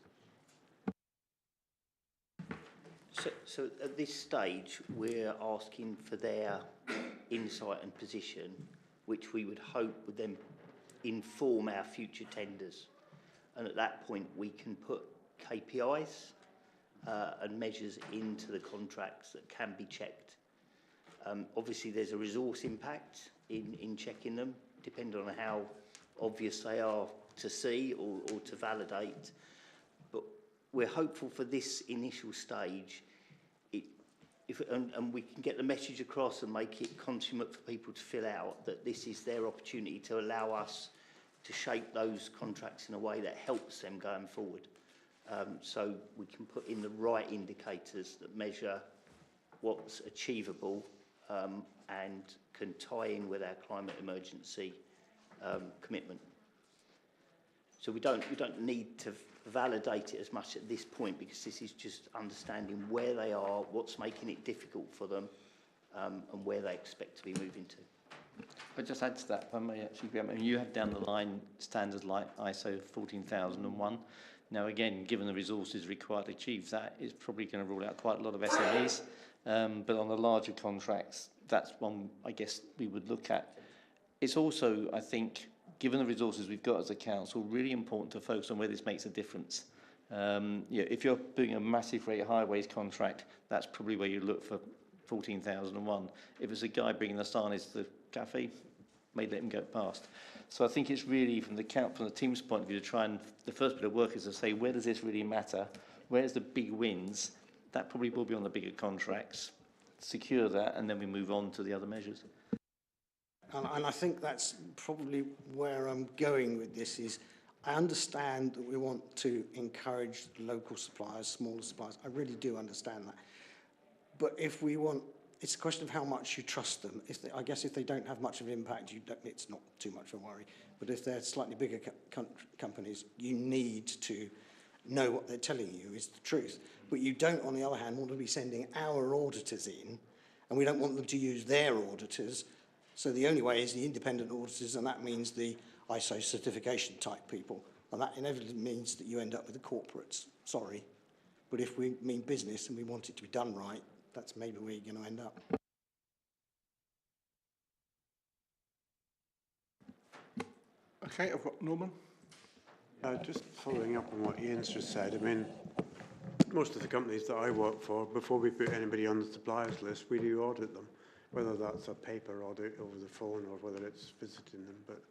S12: So at this stage, we're asking for their insight and position, which we would hope would then inform our future tenders. And at that point, we can put KPIs and measures into the contracts that can be checked. Obviously, there's a resource impact in checking them, depending on how obvious they are to see or to validate. But we're hopeful for this initial stage, and we can get the message across and make it consummate for people to fill out, that this is their opportunity to allow us to shape those contracts in a way that helps them going forward. So we can put in the right indicators that measure what's achievable and can tie in with our climate emergency commitment. So we don't need to validate it as much at this point, because this is just understanding where they are, what's making it difficult for them, and where they expect to be moving to.
S1: I'll just add to that, if I may actually, Graham. I mean, you have down the line standards like ISO 14001. Now, again, given the resources required to achieve that, it's probably going to rule out quite a lot of SMEs. But on the larger contracts, that's one I guess we would look at. It's also, I think, given the resources we've got as a council, really important to focus on where this makes a difference. If you're doing a massive rate highways contract, that's probably where you look for 14,001. If it's a guy bringing the sarnies to the cafe, may let him go past. So I think it's really from the team's point of view to try and, the first bit of work is to say, where does this really matter? Where's the big wins? That probably will be on the bigger contracts. Secure that, and then we move on to the other measures.
S5: And I think that's probably where I'm going with this is, I understand that we want to encourage local suppliers, smaller suppliers. I really do understand that. But if we want, it's a question of how much you trust them. I guess if they don't have much of an impact, it's not too much of a worry. But if they're slightly bigger companies, you need to know what they're telling you is the truth. But you don't, on the other hand, want to be sending our auditors in, and we don't want them to use their auditors. So the only way is the independent auditors, and that means the ISO certification type people. And that inevitably means that you end up with the corporates. Sorry. But if we mean business and we want it to be done right, that's maybe where you're going to end up.
S8: Okay, I've got Norman.
S15: Just following up on what Ian's just said, I mean, most of the companies that I work for, before we put anybody on the suppliers list, we do audit them, whether that's a paper audit over the phone or whether it's visiting them. But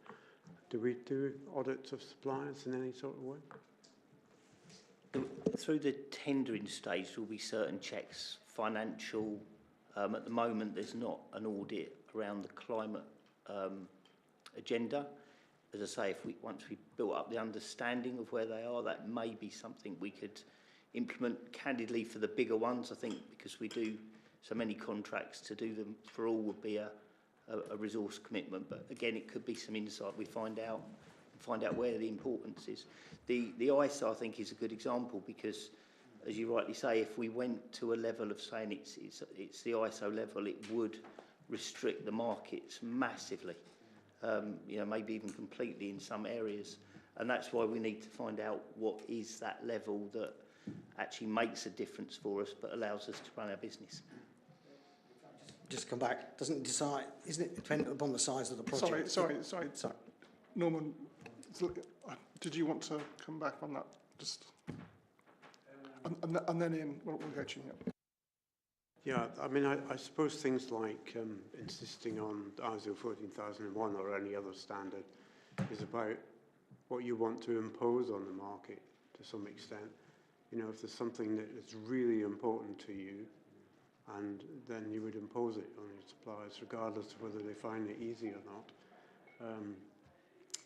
S15: do we do audits of suppliers in any sort of way?
S12: Through the tendering stage, there will be certain checks, financial. At the moment, there's not an audit around the climate agenda. As I say, once we built up the understanding of where they are, that may be something we could implement candidly for the bigger ones. I think because we do so many contracts, to do them for all would be a resource commitment. But again, it could be some insight. We find out where the importance is. The ISO, I think, is a good example because, as you rightly say, if we went to a level of saying it's the ISO level, it would restrict the markets massively. You know, maybe even completely in some areas. And that's why we need to find out what is that level that actually makes a difference for us but allows us to run our business.
S5: Just come back, isn't it dependent upon the size of the project?
S8: Sorry. Norman, did you want to come back on that? Just, and then Ian, we'll go to you.
S15: Yeah, I mean, I suppose things like insisting on ISO 14001 or any other standard is about what you want to impose on the market to some extent. You know, if there's something that is really important to you, and then you would impose it on your suppliers, regardless of whether they find it easy or not.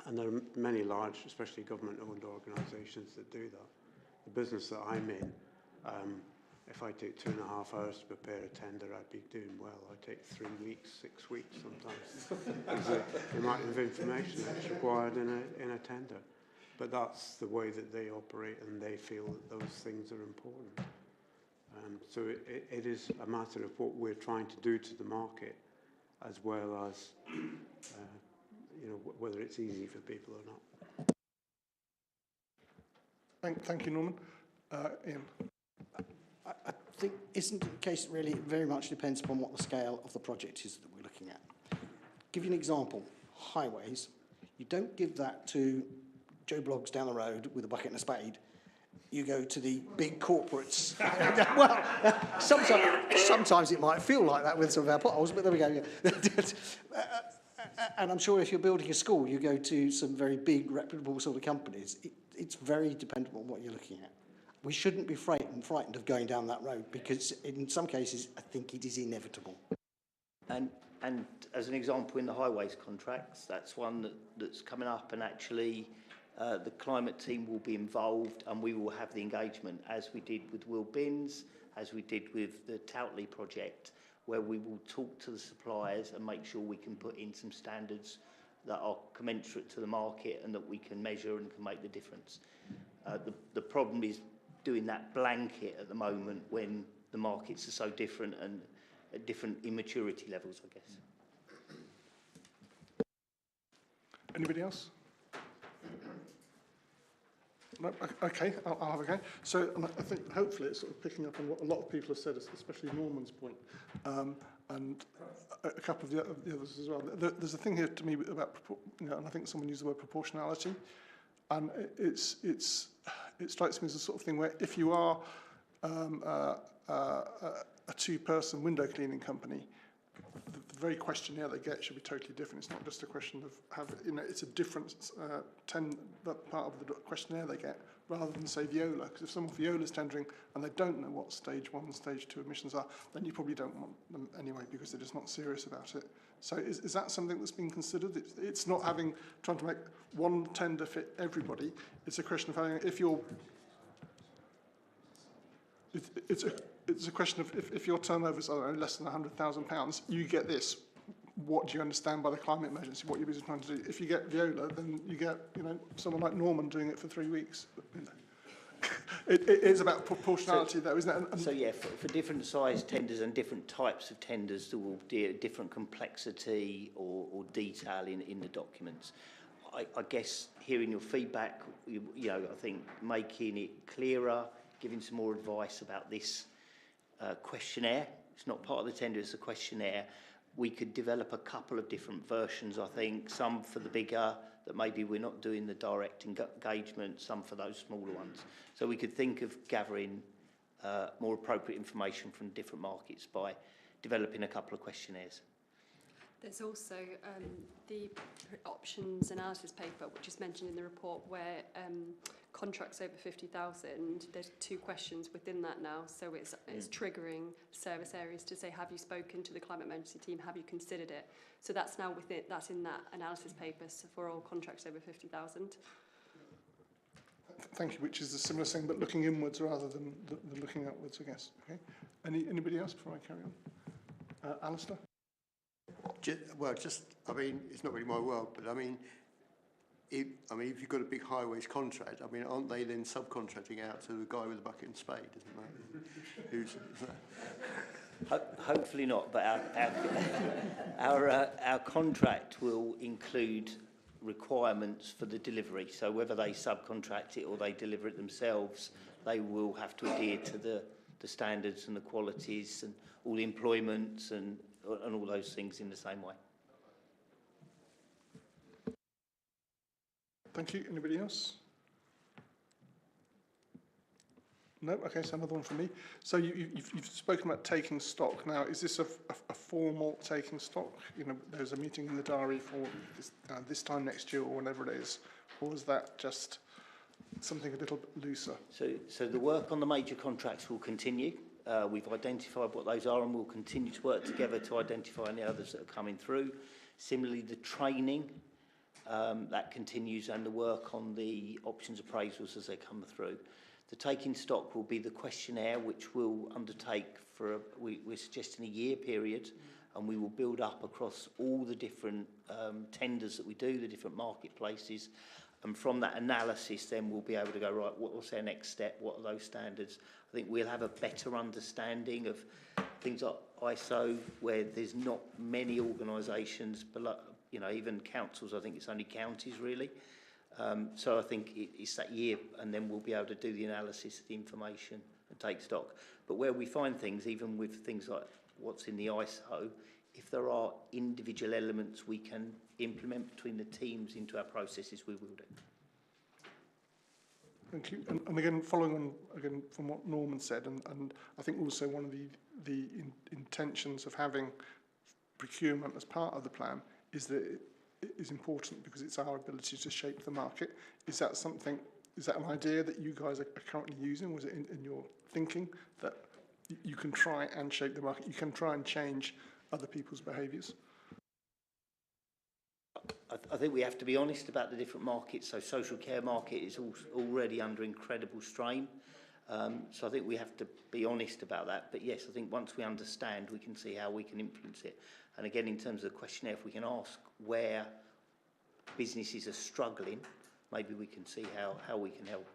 S15: And there are many large, especially government-owned organisations that do that. The business that I'm in, if I take 2.5 hours to prepare a tender, I'd be doing well. I take 3 weeks, 6 weeks sometimes. The amount of information that's required in a tender. But that's the way that they operate, and they feel that those things are important. So it is a matter of what we're trying to do to the market, as well as you know, whether it's easy for people or not.
S8: Thank you, Norman. Ian.
S5: I think, isn't it the case really, it very much depends upon what the scale of the project is that we're looking at. Give you an example, highways, you don't give that to Joe Bloggs down the road with a bucket and a spade. You go to the big corporates. Well, sometimes it might feel like that with some of our potholes, but there we go. And I'm sure if you're building a school, you go to some very big, reputable sort of companies. It's very dependent on what you're looking at. We shouldn't be frightened of going down that road because in some cases, I think it is inevitable.
S12: And as an example, in the highways contracts, that's one that's coming up, and actually the climate team will be involved, and we will have the engagement, as we did with Will Binns, as we did with the Toutley project, where we will talk to the suppliers and make sure we can put in some standards that are commensurate to the market and that we can measure and can make the difference. The problem is doing that blanket at the moment when the markets are so different and at different immaturity levels, I guess.
S8: Anybody else? No? Okay, I'll have a go. So I think hopefully it's sort of picking up on what a lot of people have said, especially Norman's point, and a couple of the others as well. There's a thing here to me about, you know, and I think someone used the word proportionality, and it strikes me as the sort of thing where if you are a two-person window cleaning company, the very questionnaire they get should be totally different. It's not just a question of it's a different part of the questionnaire they get, rather than say Viola. Because if someone Viola's tendering and they don't know what stage 1 and stage 2 emissions are, then you probably don't want them anyway, because they're just not serious about it. So is that something that's been considered? It's not trying to make one tender fit everybody. It's a question of having, it's a question of if your turnover is, I don't know, less than £100,000, you get this. What do you understand by the climate emergency? What you're busy trying to do? If you get Viola, then you get someone like Norman doing it for 3 weeks. It is about proportionality, though, isn't it?
S12: So yeah, for different size tenders and different types of tenders, there will be a different complexity or detail in the documents. I guess hearing your feedback, I think making it clearer, giving some more advice about this questionnaire. It's not part of the tender, it's a questionnaire. We could develop a couple of different versions, I think, some for the bigger, that maybe we're not doing the direct engagement, some for those smaller ones. So we could think of gathering more appropriate information from different markets by developing a couple of questionnaires.
S4: There's also the options analysis paper, which is mentioned in the report, where contracts over 50,000, there's 2 questions within that now. So it's triggering service areas to say, have you spoken to the climate emergency team? Have you considered it? So that's now that's in that analysis paper for all contracts over 50,000.
S8: Thank you, which is a similar thing, but looking inwards rather than looking outwards, I guess. Okay. Anybody else before I carry on? Alistair?
S10: I mean, it's not really my world, but I mean, if you've got a big highways contract, I mean, aren't they then subcontracting out to the guy with the bucket and spade, isn't that?
S12: Hopefully not, but our contract will include requirements for the delivery. So whether they subcontract it or they deliver it themselves, they will have to adhere to the standards and the qualities and all the employments and all those things in the same way.
S8: Thank you. Anybody else? No? Okay, so another one from me. So you've spoken about taking stock. Now, is this a formal taking stock? There's a meeting in the diary for this time next year or whenever it is, or is that just something a little bit looser?
S12: So the work on the major contracts will continue. We've identified what those are and we'll continue to work together to identify any others that are coming through. Similarly, the training, that continues, and the work on the options appraisals as they come through. The taking stock will be the questionnaire, which we'll undertake for, we're suggesting a year period, and we will build up across all the different tenders that we do, the different marketplaces. And from that analysis, then we'll be able to go, right, what's our next step? What are those standards? I think we'll have a better understanding of things like ISO, where there's not many organisations, below, even councils. I think it's only counties, really. So I think it's that year, and then we'll be able to do the analysis, the information, and take stock. But where we find things, even with things like what's in the ISO, if there are individual elements we can implement between the teams into our processes, we will do.
S8: Thank you. And again, following on again from what Norman said, and I think also one of the intentions of having procurement as part of the plan is that it is important because it's our ability to shape the market. Is that something? Is that an idea that you guys are currently using? Was it in your thinking that you can try and shape the market? You can try and change other people's behaviours?
S12: I think we have to be honest about the different markets. So social care market is already under incredible strain. So I think we have to be honest about that. But yes, I think once we understand, we can see how we can influence it. And again, in terms of the questionnaire, if we can ask where businesses are struggling, maybe we can see how we can help.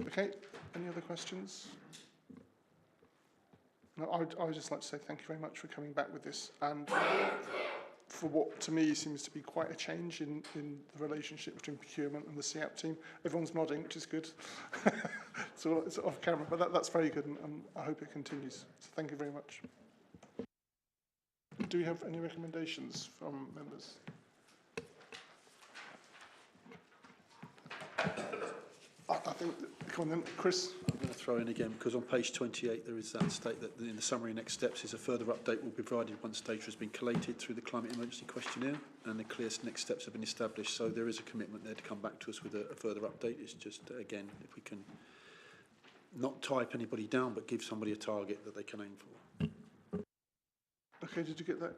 S8: Okay, any other questions? No, I would just like to say thank you very much for coming back with this, and for what to me seems to be quite a change in the relationship between procurement and the CAP team. Everyone's nodding, which is good. So it's off camera, but that's very good, and I hope it continues. So thank you very much. Do we have any recommendations from members? I think, come on then, Chris.
S3: I'm going to throw in again, because on page 28 there is that state that in the summary next steps is a further update will be provided once data has been collated through the climate emergency questionnaire and the clear next steps have been established. So there is a commitment there to come back to us with a further update. It's just, again, if we can not type anybody down, but give somebody a target that they can aim for.
S8: Okay, did you get that?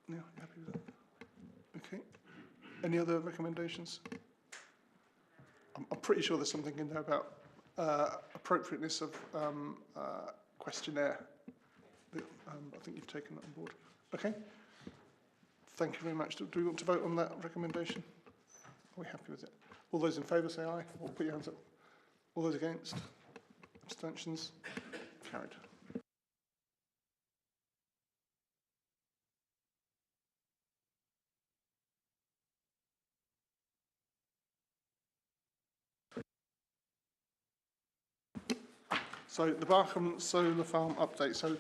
S8: No, you happy with that? Okay. Any other recommendations? I'm pretty sure there's something in there about appropriateness of questionnaire. I think you've taken that on board. Okay. Thank you very much. Do we want to vote on that recommendation? Are we happy with it? All those in favour say aye, or put your hands up. All those against? Abstentions? Carried. So the Barkham Solar Farm update. So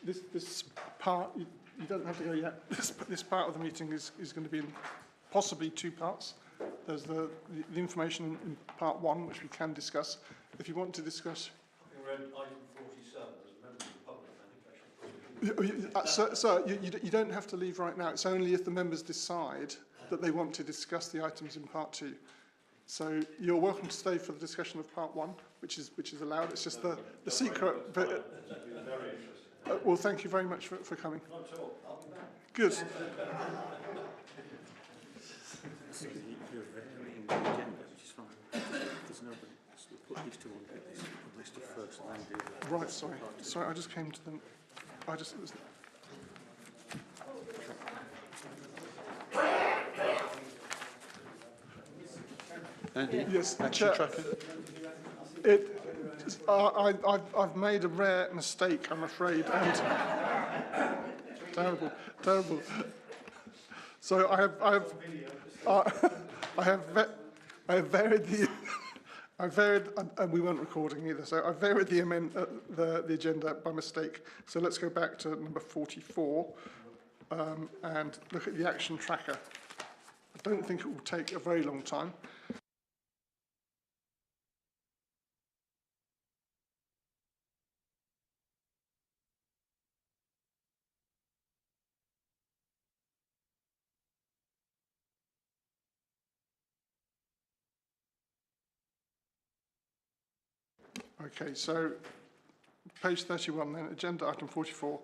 S8: this part, you don't have to go yet. This part of the meeting is going to be in possibly two parts. There's the information in part one, which we can discuss. If you want to discuss...
S2: Item 47, as a member of the public, I think I should...
S8: Sir, you don't have to leave right now. It's only if the members decide that they want to discuss the items in part two. So you're welcome to stay for the discussion of part one, which is allowed. It's just the secret bit. Well, thank you very much for coming.
S2: Not at all. I'll be back.
S8: Good.
S2: You're varying the agenda, which is fine. There's nobody. So we'll put these two on this list of first and then do that.
S8: Right, sorry. Sorry, I just came to them.
S3: Andy,
S8: yes,
S3: action
S8: Chair,
S3: tracker.
S8: I've made a rare mistake, I'm afraid, and terrible. So I have varied the. I varied, and we weren't recording either. So I varied the agenda by mistake. So let's go back to number 44 and look at the action tracker. I don't think it will take a very long time. Okay, so page 31 then, agenda item 44.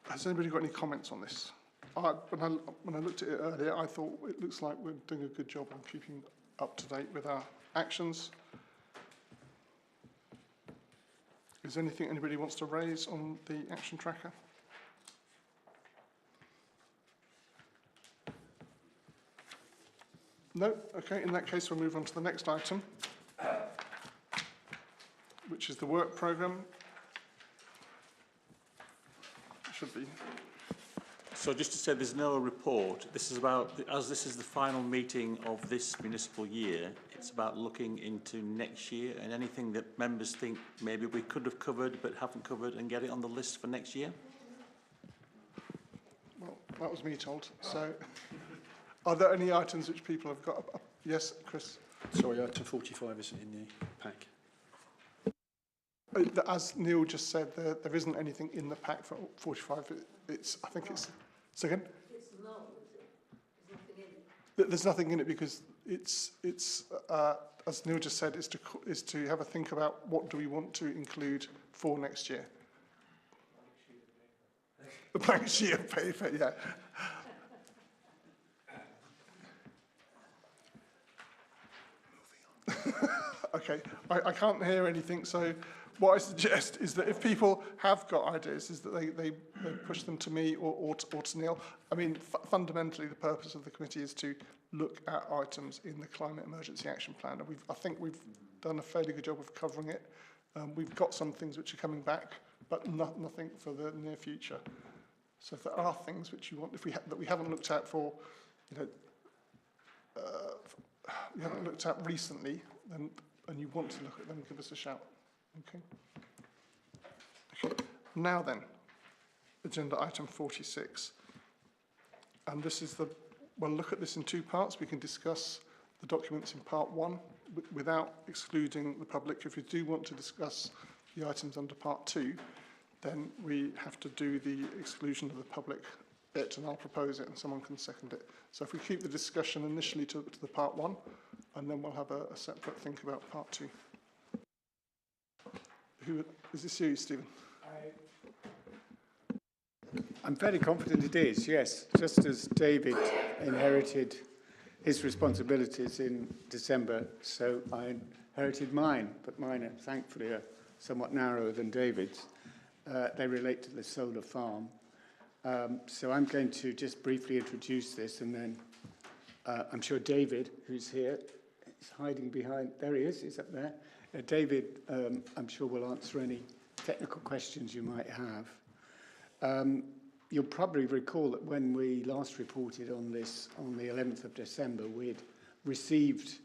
S8: Has anybody got any comments on this? When I looked at it earlier, I thought it looks like we're doing a good job on keeping up to date with our actions. Is there anything anybody wants to raise on the action tracker? No? Okay, in that case we'll move on to the next item, which is the work programme. Should be.
S2: So just to say there's no report, this is about, as this is the final meeting of this municipal year, it's about looking into next year and anything that members think maybe we could have covered but haven't covered and get it on the list for next year.
S8: Well, that was me told. So are there any items which people have got? Yes, Chris?
S3: Sorry, item 45 isn't in the pack.
S8: As Neil just said, there isn't anything in the pack for 45. I think it's... Second?
S16: It's null, is it? There's nothing in it.
S8: There's nothing in it because it's as Neil just said, is to have a think about what do we want to include for next year. A blank sheet of paper, yeah. Okay, I can't hear anything, so what I suggest is that if people have got ideas, is that they push them to me or to Neil. I mean, fundamentally, the purpose of the committee is to look at items in the Climate Emergency Action Plan. And I think we've done a fairly good job of covering it. We've got some things which are coming back, but nothing for the near future. So if there are things which you want, that we haven't looked at for, we haven't looked at recently, then and you want to look at them, give us a shout. Okay. Now then, agenda item 46. And this is we'll look at this in two parts. We can discuss the documents in part one, without excluding the public. If we do want to discuss the items under part 2, then we have to do the exclusion of the public bit, and I'll propose it and someone can second it. So if we keep the discussion initially to the part 1, and then we'll have a separate think about part 2. Who is this you, Stephen?
S17: I'm fairly confident it is, yes. Just as David inherited his responsibilities in December, so I inherited mine, but mine are thankfully somewhat narrower than David's. They relate to the solar farm. So I'm going to just briefly introduce this, and then I'm sure David, who's here, is hiding behind, there he is, he's up there. David, I'm sure will answer any technical questions you might have. You'll probably recall that when we last reported on this on the 11th of December, we'd received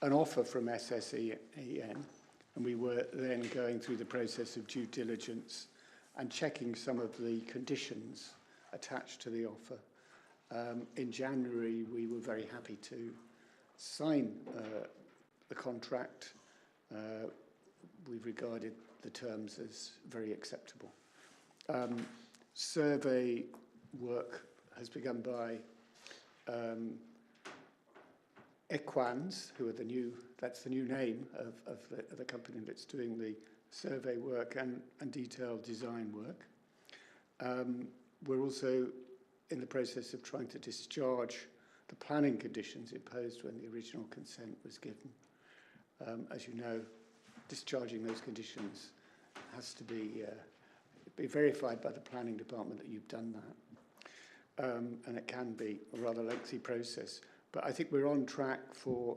S17: an offer from SSEN, and we were then going through the process of due diligence and checking some of the conditions attached to the offer. In January, we were very happy to sign the contract. We regarded the terms as very acceptable. Survey work has begun by Equans, who are that's the new name of the company that's doing the survey work and detailed design work. We're also in the process of trying to discharge the planning conditions imposed when the original consent was given. As you know, discharging those conditions has to be verified by the planning department that you've done that. And it can be a rather lengthy process. But I think we're on track for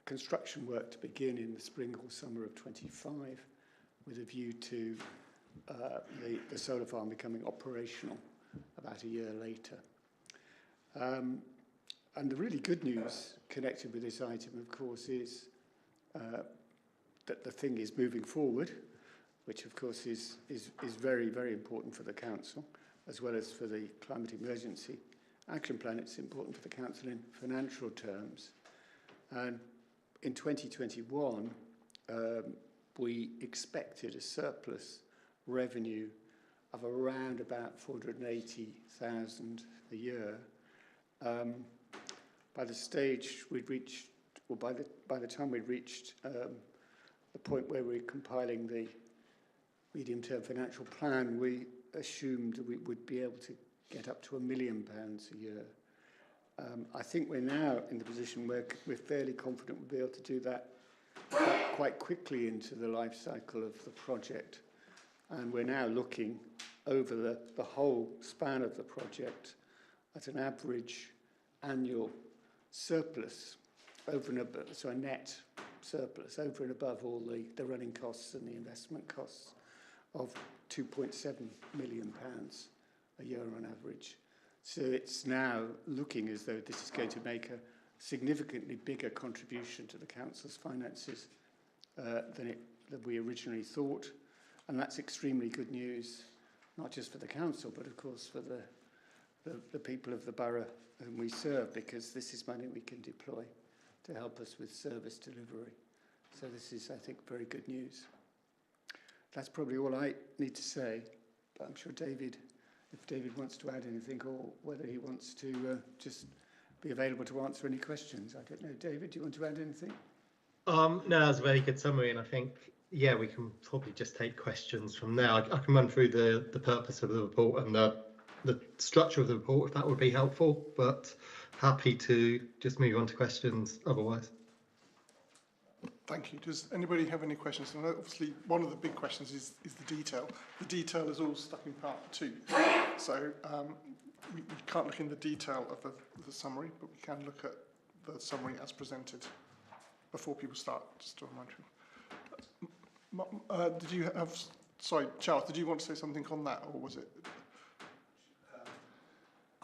S17: construction work to begin in the spring or summer of 25, with a view to the solar farm becoming operational about a year later. And the really good news connected with this item, of course, is that the thing is moving forward, which of course is very, very important for the council, as well as for the climate emergency action plan. It's important for the council in financial terms. And in 2021, we expected a surplus revenue of around about 480,000 a year. By the stage we'd reached, or by the time we'd reached the point where we're compiling the medium-term financial plan, we assumed that we would be able to get up to £1 million a year. I think we're now in the position where we're fairly confident we'll be able to do that quite quickly into the life cycle of the project. And we're now looking over the whole span of the project at an average annual surplus over and above, so a net surplus over and above all the running costs and the investment costs of £2.7 million a year on average. So it's now looking as though this is going to make a significantly bigger contribution to the council's finances than we originally thought. And that's extremely good news, not just for the council, but of course for the people of the borough whom we serve, because this is money we can deploy to help us with service delivery. So this is, I think, very good news. That's probably all I need to say, but I'm sure David, if David wants to add anything, or whether he wants to just be available to answer any questions. I don't know. David, do you want to add anything?
S18: No, that's a very good summary, and I think, yeah, we can probably just take questions from there. I can run through the purpose of the report and the structure of the report, if that would be helpful, but happy to just move on to questions otherwise.
S8: Thank you. Does anybody have any questions? And obviously, one of the big questions is the detail. The detail is all stuck in part 2. So we can't look in the detail of the summary, but we can look at the summary as presented before people start, just to remind you. Did you have, sorry, Charles, did you want to say something on that, or was it?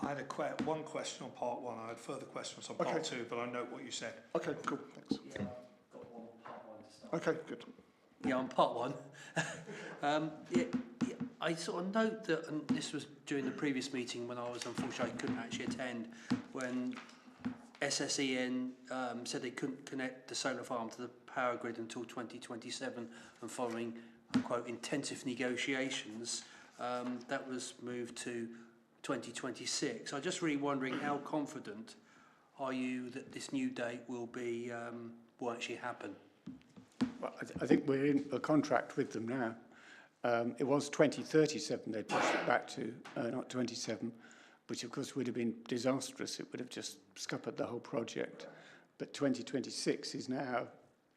S6: I had one question on part 1. I had further questions on part 2, but I note what you said.
S8: Okay, cool, thanks.
S7: Yeah, I've got one part 1 to start.
S8: Okay, good.
S7: Yeah, on part 1. I sort of note that, and this was during the previous meeting when I was unfortunately I couldn't actually attend, when SSEN said they couldn't connect the solar farm to the power grid until 2027, and following, quote, intensive negotiations, that was moved to 2026. I'm just really wondering, how confident are you that this new date will actually happen?
S17: Well, I think we're in a contract with them now. It was 2037 they pushed it back to, not 27, which of course would have been disastrous. It would have just scuppered the whole project. But 2026 is now,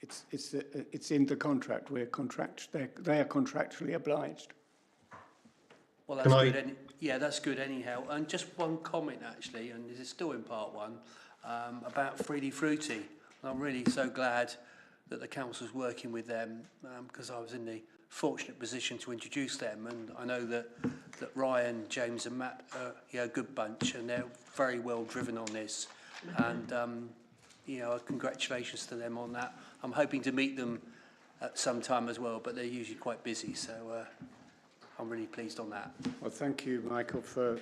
S17: it's in the contract. They are contractually obliged.
S7: Well, that's good. Yeah, that's good anyhow. And just one comment actually, and this is still in part one, about Freely Fruity. I'm really so glad that the council's working with them, because I was in the fortunate position to introduce them, and I know that Ryan, James and Matt are a good bunch, and they're very well driven on this, and congratulations to them on that. I'm hoping to meet them at some time as well, but they're usually quite busy, so I'm really pleased on that.
S17: Well, thank you, Michael, for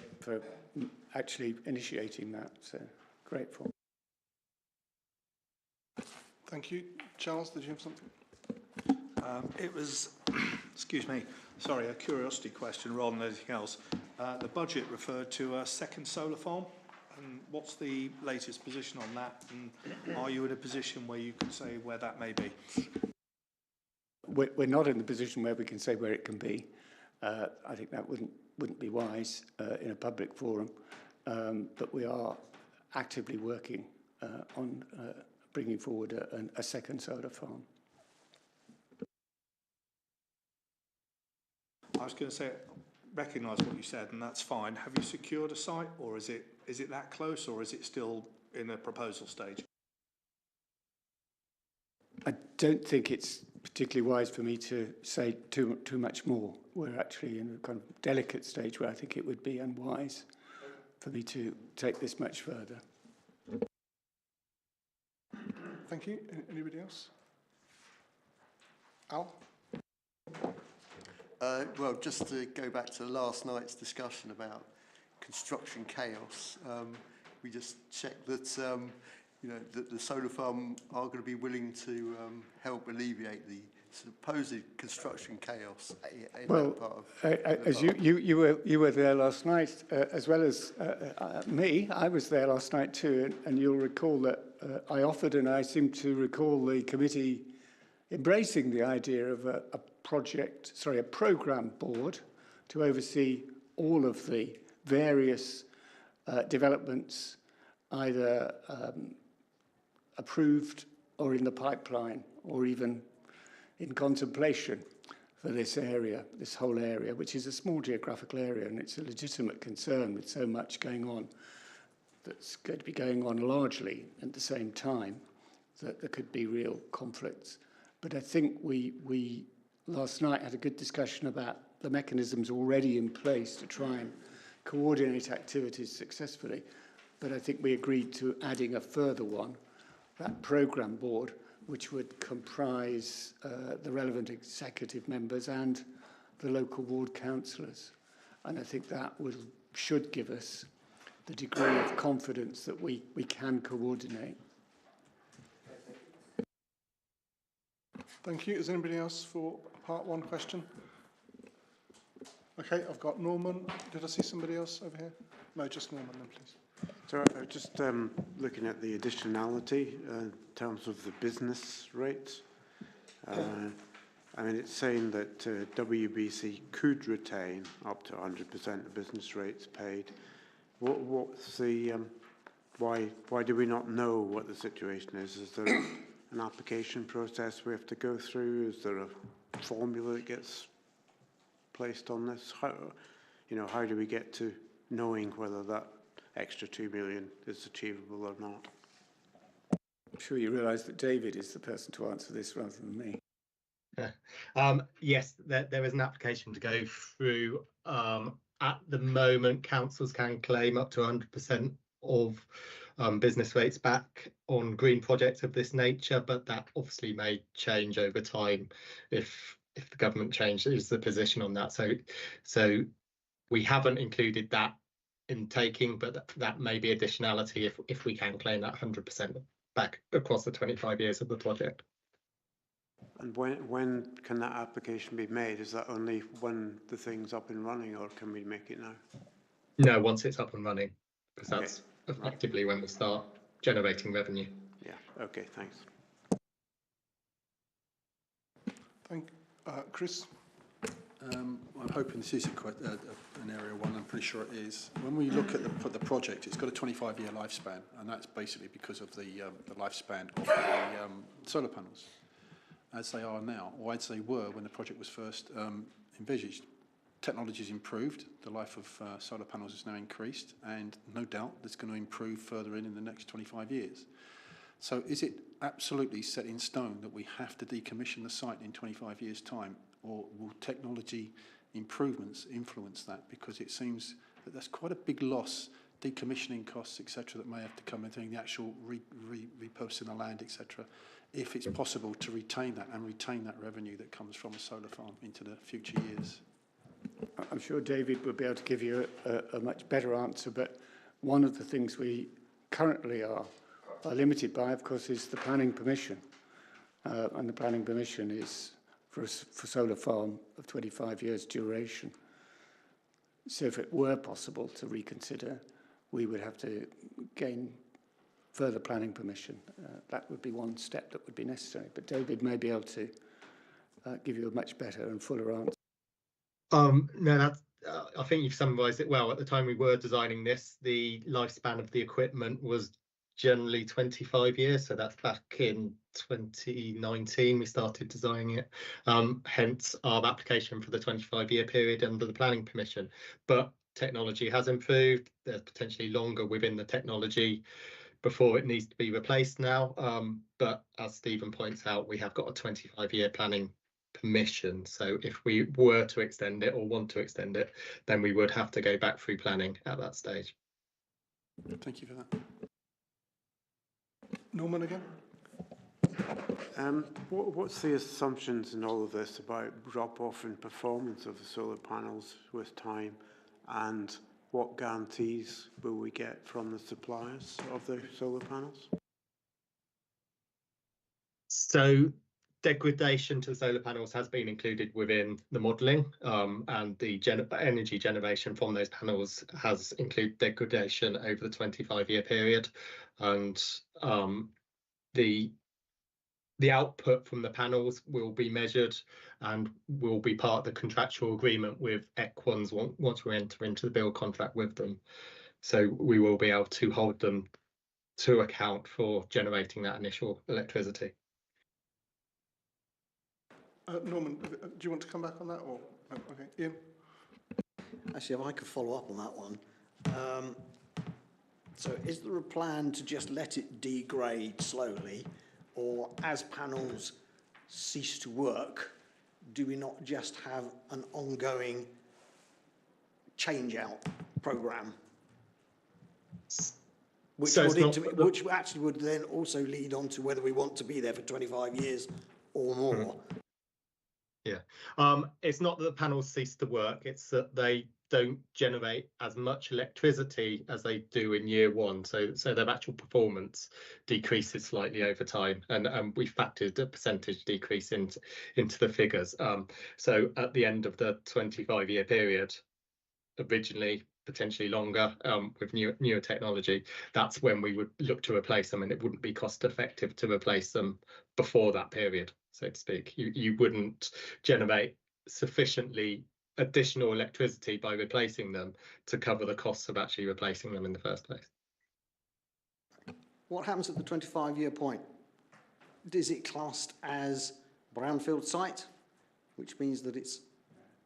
S17: actually initiating that. So grateful.
S8: Thank you. Charles, did you have something?
S6: It was, excuse me, sorry, a curiosity question rather than anything else. The budget referred to a second solar farm. And what's the latest position on that? And are you in a position where you can say where that may be?
S17: We're not in the position where we can say where it can be. I think that wouldn't be wise in a public forum. But we are actively working on bringing forward a second solar farm.
S6: I was going to say, recognise what you said, and that's fine. Have you secured a site, or is it that close, or is it still in a proposal stage?
S17: I don't think it's particularly wise for me to say too much more. We're actually in a kind of delicate stage where I think it would be unwise for me to take this much further.
S8: Thank you. Anybody else? Al?
S10: Well, just to go back to last night's discussion about construction chaos, we just checked that that the solar farm are going to be willing to help alleviate the supposed construction chaos in that part of.
S17: As you were there last night, as well as me, I was there last night too, and you'll recall that I offered, and I seem to recall the committee embracing the idea of a programme board to oversee all of the various developments, either approved or in the pipeline, or even in contemplation for this area, this whole area, which is a small geographical area, and it's a legitimate concern with so much going on that's going to be going on largely at the same time, that there could be real conflicts. But I think we last night had a good discussion about the mechanisms already in place to try and coordinate activities successfully. But I think we agreed to adding a further one, that programme board, which would comprise the relevant executive members and the local ward councillors. And I think that should give us the degree of confidence that we can coordinate.
S8: Thank you. Is anybody else for part one question? Okay, I've got Norman. Did I see somebody else over here? No, just Norman then, please.
S15: So just looking at the additionality in terms of the business rates. I mean, it's saying that WBC could retain up to 100% of business rates paid. What's the why do we not know what the situation is? Is there an application process we have to go through? Is there a formula that gets placed on this? How do we get to knowing whether that extra 2 million is achievable or not?
S17: I'm sure you realise that David is the person to answer this rather than me.
S18: Yes, there is an application to go through. At the moment, councils can claim up to 100% of business rates back on green projects of this nature, but that obviously may change over time if the government changes the position on that. So we haven't included that in taking, but that may be additionality if we can claim that 100% back across the 25 years of the project.
S15: And when can that application be made? Is that only when the thing's up and running, or can we make it now?
S18: No, once it's up and running, because
S15: Okay.
S18: that's effectively when we start generating revenue.
S15: Yeah, okay, thanks.
S8: Chris?
S3: I'm hoping this is an area one. I'm pretty sure it is. When we look at the project, it's got a 25-year lifespan, and that's basically because of the lifespan of the solar panels, as they are now, or as they were when the project was first envisaged. Technology's improved. The life of solar panels has now increased, and no doubt it's going to improve further in the next 25 years. So is it absolutely set in stone that we have to decommission the site in 25 years' time, or will technology improvements influence that? Because it seems that that's quite a big loss, decommissioning costs, etc., that may have to come into the actual repurposing the land, etc., if it's possible to retain that and retain that revenue that comes from a solar farm into the future years.
S17: I'm sure David will be able to give you a much better answer, but one of the things we currently are limited by, of course, is the planning permission. And the planning permission is for solar farm of 25 years duration. So if it were possible to reconsider, we would have to gain further planning permission. That would be one step that would be necessary. But David may be able to give you a much better and fuller answer.
S18: No, that's, I think you've summarised it well. At the time we were designing this, the lifespan of the equipment was generally 25 years. So that's back in 2019 we started designing it. Hence our application for the 25-year period under the planning permission. But technology has improved. There's potentially longer within the technology before it needs to be replaced now. But as Stephen points out, we have got a 25-year planning permission. So if we were to extend it or want to extend it, then we would have to go back through planning at that stage.
S3: Thank you for that. Norman again?
S15: What's the assumptions in all of this about drop-off in performance of the solar panels with time, and what guarantees will we get from the suppliers of the solar panels?
S18: So degradation to the solar panels has been included within the modelling, and the energy generation from those panels has included degradation over the 25-year period, and the output from the panels will be measured and will be part of the contractual agreement with Equans once we enter into the build contract with them. So we will be able to hold them to account for generating that initial electricity.
S8: Norman, do you want to come back on that, or okay, Ian?
S5: Actually, if I could follow up on that one. So is there a plan to just let it degrade slowly, or as panels cease to work, do we not just have an ongoing change-out programme? Which actually would then also lead on to whether we want to be there for 25 years or more.
S18: Yeah, it's not that the panels cease to work, it's that they don't generate as much electricity as they do in year one. So their actual performance decreases slightly over time, and we factored a percentage decrease into the figures. So at the end of the 25-year period, originally potentially longer, with newer technology, that's when we would look to replace them, and it wouldn't be cost effective to replace them before that period, so to speak. You wouldn't generate sufficiently additional electricity by replacing them to cover the costs of actually replacing them in the first place.
S5: What happens at the 25-year point? Is it classed as brownfield site, which means that it's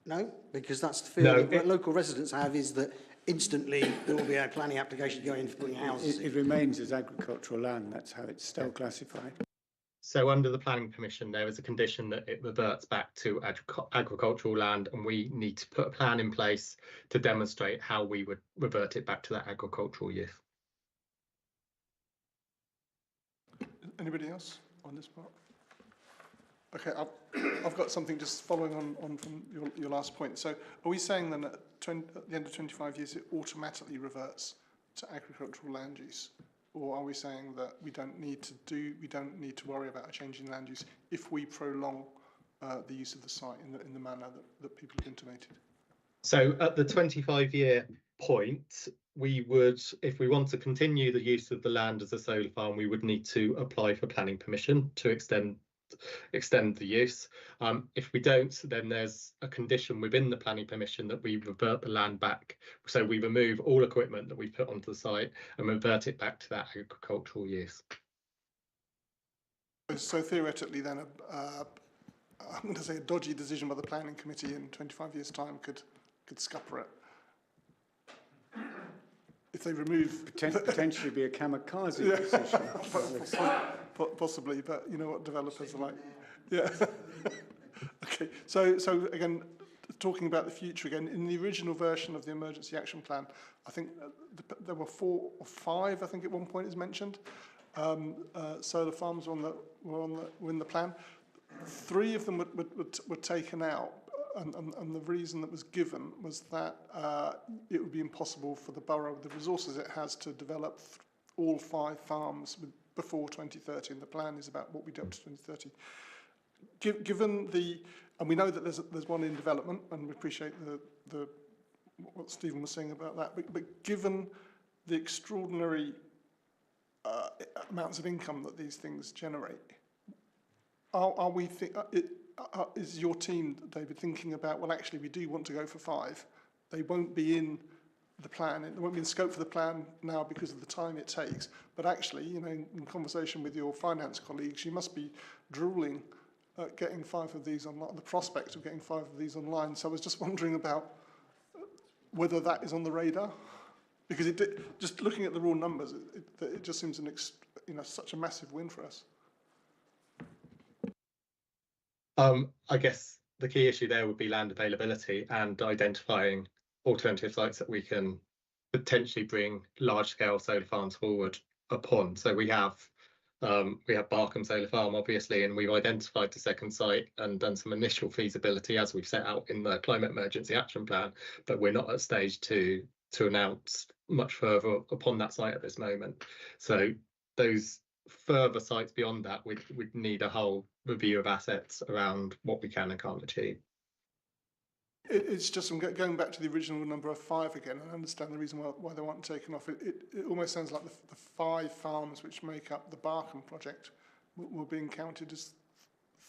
S5: no? Because that's the fear that local residents have, is that instantly there will be a planning application going for putting houses in.
S17: It remains as agricultural land. That's how it's still classified.
S18: So under the planning permission, there is a condition that it reverts back to agricultural land, and we need to put a plan in place to demonstrate how we would revert it back to that agricultural use.
S8: Anybody else on this part? Okay, I've got something just following on from your last point. So are we saying then at the end of 25 years it automatically reverts to agricultural land use? Or are we saying that we don't need to worry about a change in land use if we prolong the use of the site in the manner that people have intimated?
S18: So at the 25-year point, we would, if we want to continue the use of the land as a solar farm, we would need to apply for planning permission to extend the use. If we don't, then there's a condition within the planning permission that we revert the land back. So we remove all equipment that we put onto the site and revert it back to that agricultural use.
S8: So theoretically then, I'm going to say a dodgy decision by the planning committee in 25 years' time could scupper it. If they remove...
S17: Potentially be a kamikaze decision.
S8: Possibly, but you know what developers are like. Yeah. Okay, so again, talking about the future again, in the original version of the emergency action plan, I think there were 4 or 5, I think at one point is mentioned, solar farms were in the plan. 3 of them were taken out, and the reason that was given was that it would be impossible for the borough, with the resources it has, to develop all 5 farms before 2030, and the plan is about what we do up to 2030. Given and we know that there's one in development, and we appreciate what Stephen was saying about that, but given the extraordinary amounts of income that these things generate, is your team, David, thinking about, well, actually, we do want to go for 5. They won't be in the plan. There won't be in scope for the plan now because of the time it takes. But actually, you know, in conversation with your finance colleagues, you must be drooling at getting 5 of these online, the prospect of getting 5 of these online. So I was just wondering about whether that is on the radar, because just looking at the raw numbers, it just seems such a massive win for us.
S18: I guess the key issue there would be land availability and identifying alternative sites that we can potentially bring large-scale solar farms forward upon. So we have Barkham Solar Farm, obviously, and we've identified the second site and done some initial feasibility as we've set out in the Climate Emergency Action Plan, but we're not at stage to announce much further upon that site at this moment. So those further sites beyond that, we'd need a whole review of assets around what we can and can't achieve.
S8: It's just, I'm going back to the original number of 5 again. I understand the reason why they weren't taken off. It almost sounds like the 5 farms which make up the Barkham project were being counted as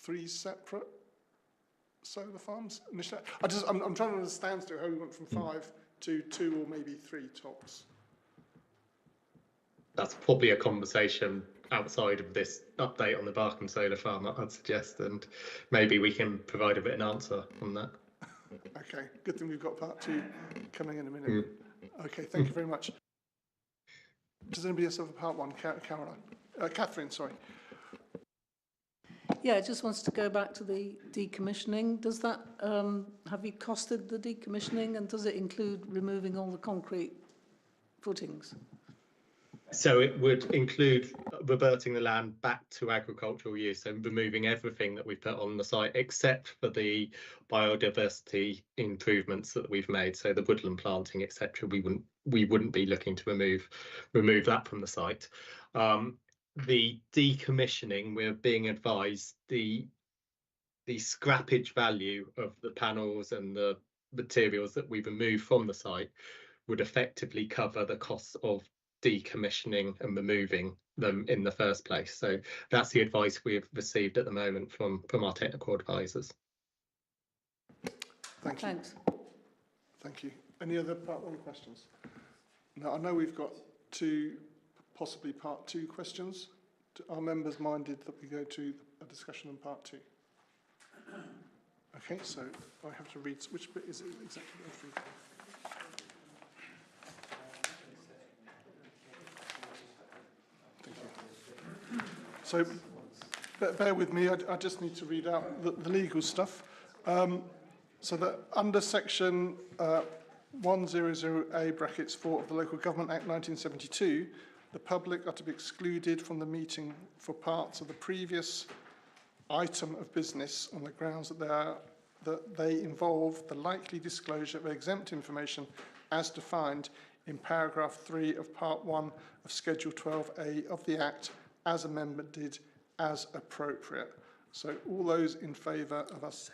S8: 3 separate solar farms initially. I'm trying to understand still how we went from 5 to 2 or maybe 3 tops.
S18: That's probably a conversation outside of this update on the Barkham Solar Farm, I'd suggest, and maybe we can provide a bit of an answer on that.
S8: Okay, good thing we've got part 2 coming in a minute. Okay, thank you very much. Does anybody else have a part 1? Caroline? Catherine, sorry.
S19: Yeah, I just wanted to go back to the decommissioning. Does that, have you costed the decommissioning, and does it include removing all the concrete footings?
S18: So it would include reverting the land back to agricultural use and removing everything that we've put on the site except for the biodiversity improvements that we've made. So the woodland planting, etc. We wouldn't be looking to remove that from the site. The decommissioning, we're being advised the scrappage value of the panels and the materials that we remove from the site would effectively cover the costs of decommissioning and removing them in the first place. So that's the advice we've received at the moment from our technical advisors.
S8: Thank you.
S19: Thanks.
S8: Thank you. Any other part 1 questions? Now, I know we've got 2, possibly part 2 questions. Are members minded that we go to a discussion on part 2? Okay, so I have to read, which bit is it exactly? So bear with me, I just need to read out the legal stuff. So that under section 100A brackets 4 of the Local Government Act 1972, the public are to be excluded from the meeting for parts of the previous item of business on the grounds that they involve the likely disclosure of exempt information as defined in paragraph 3 of part 1 of Schedule 12A of the Act as amended as appropriate. So all those in favour of us...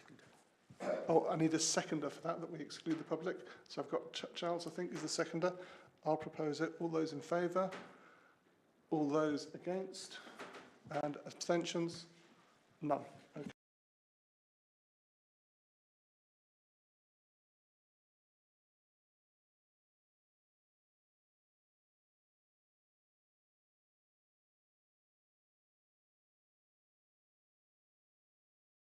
S8: Oh, I need a seconder for that we exclude the public. So I've got Charles, I think, is the seconder. I'll propose it. All those in favour? All those against? And abstentions? None.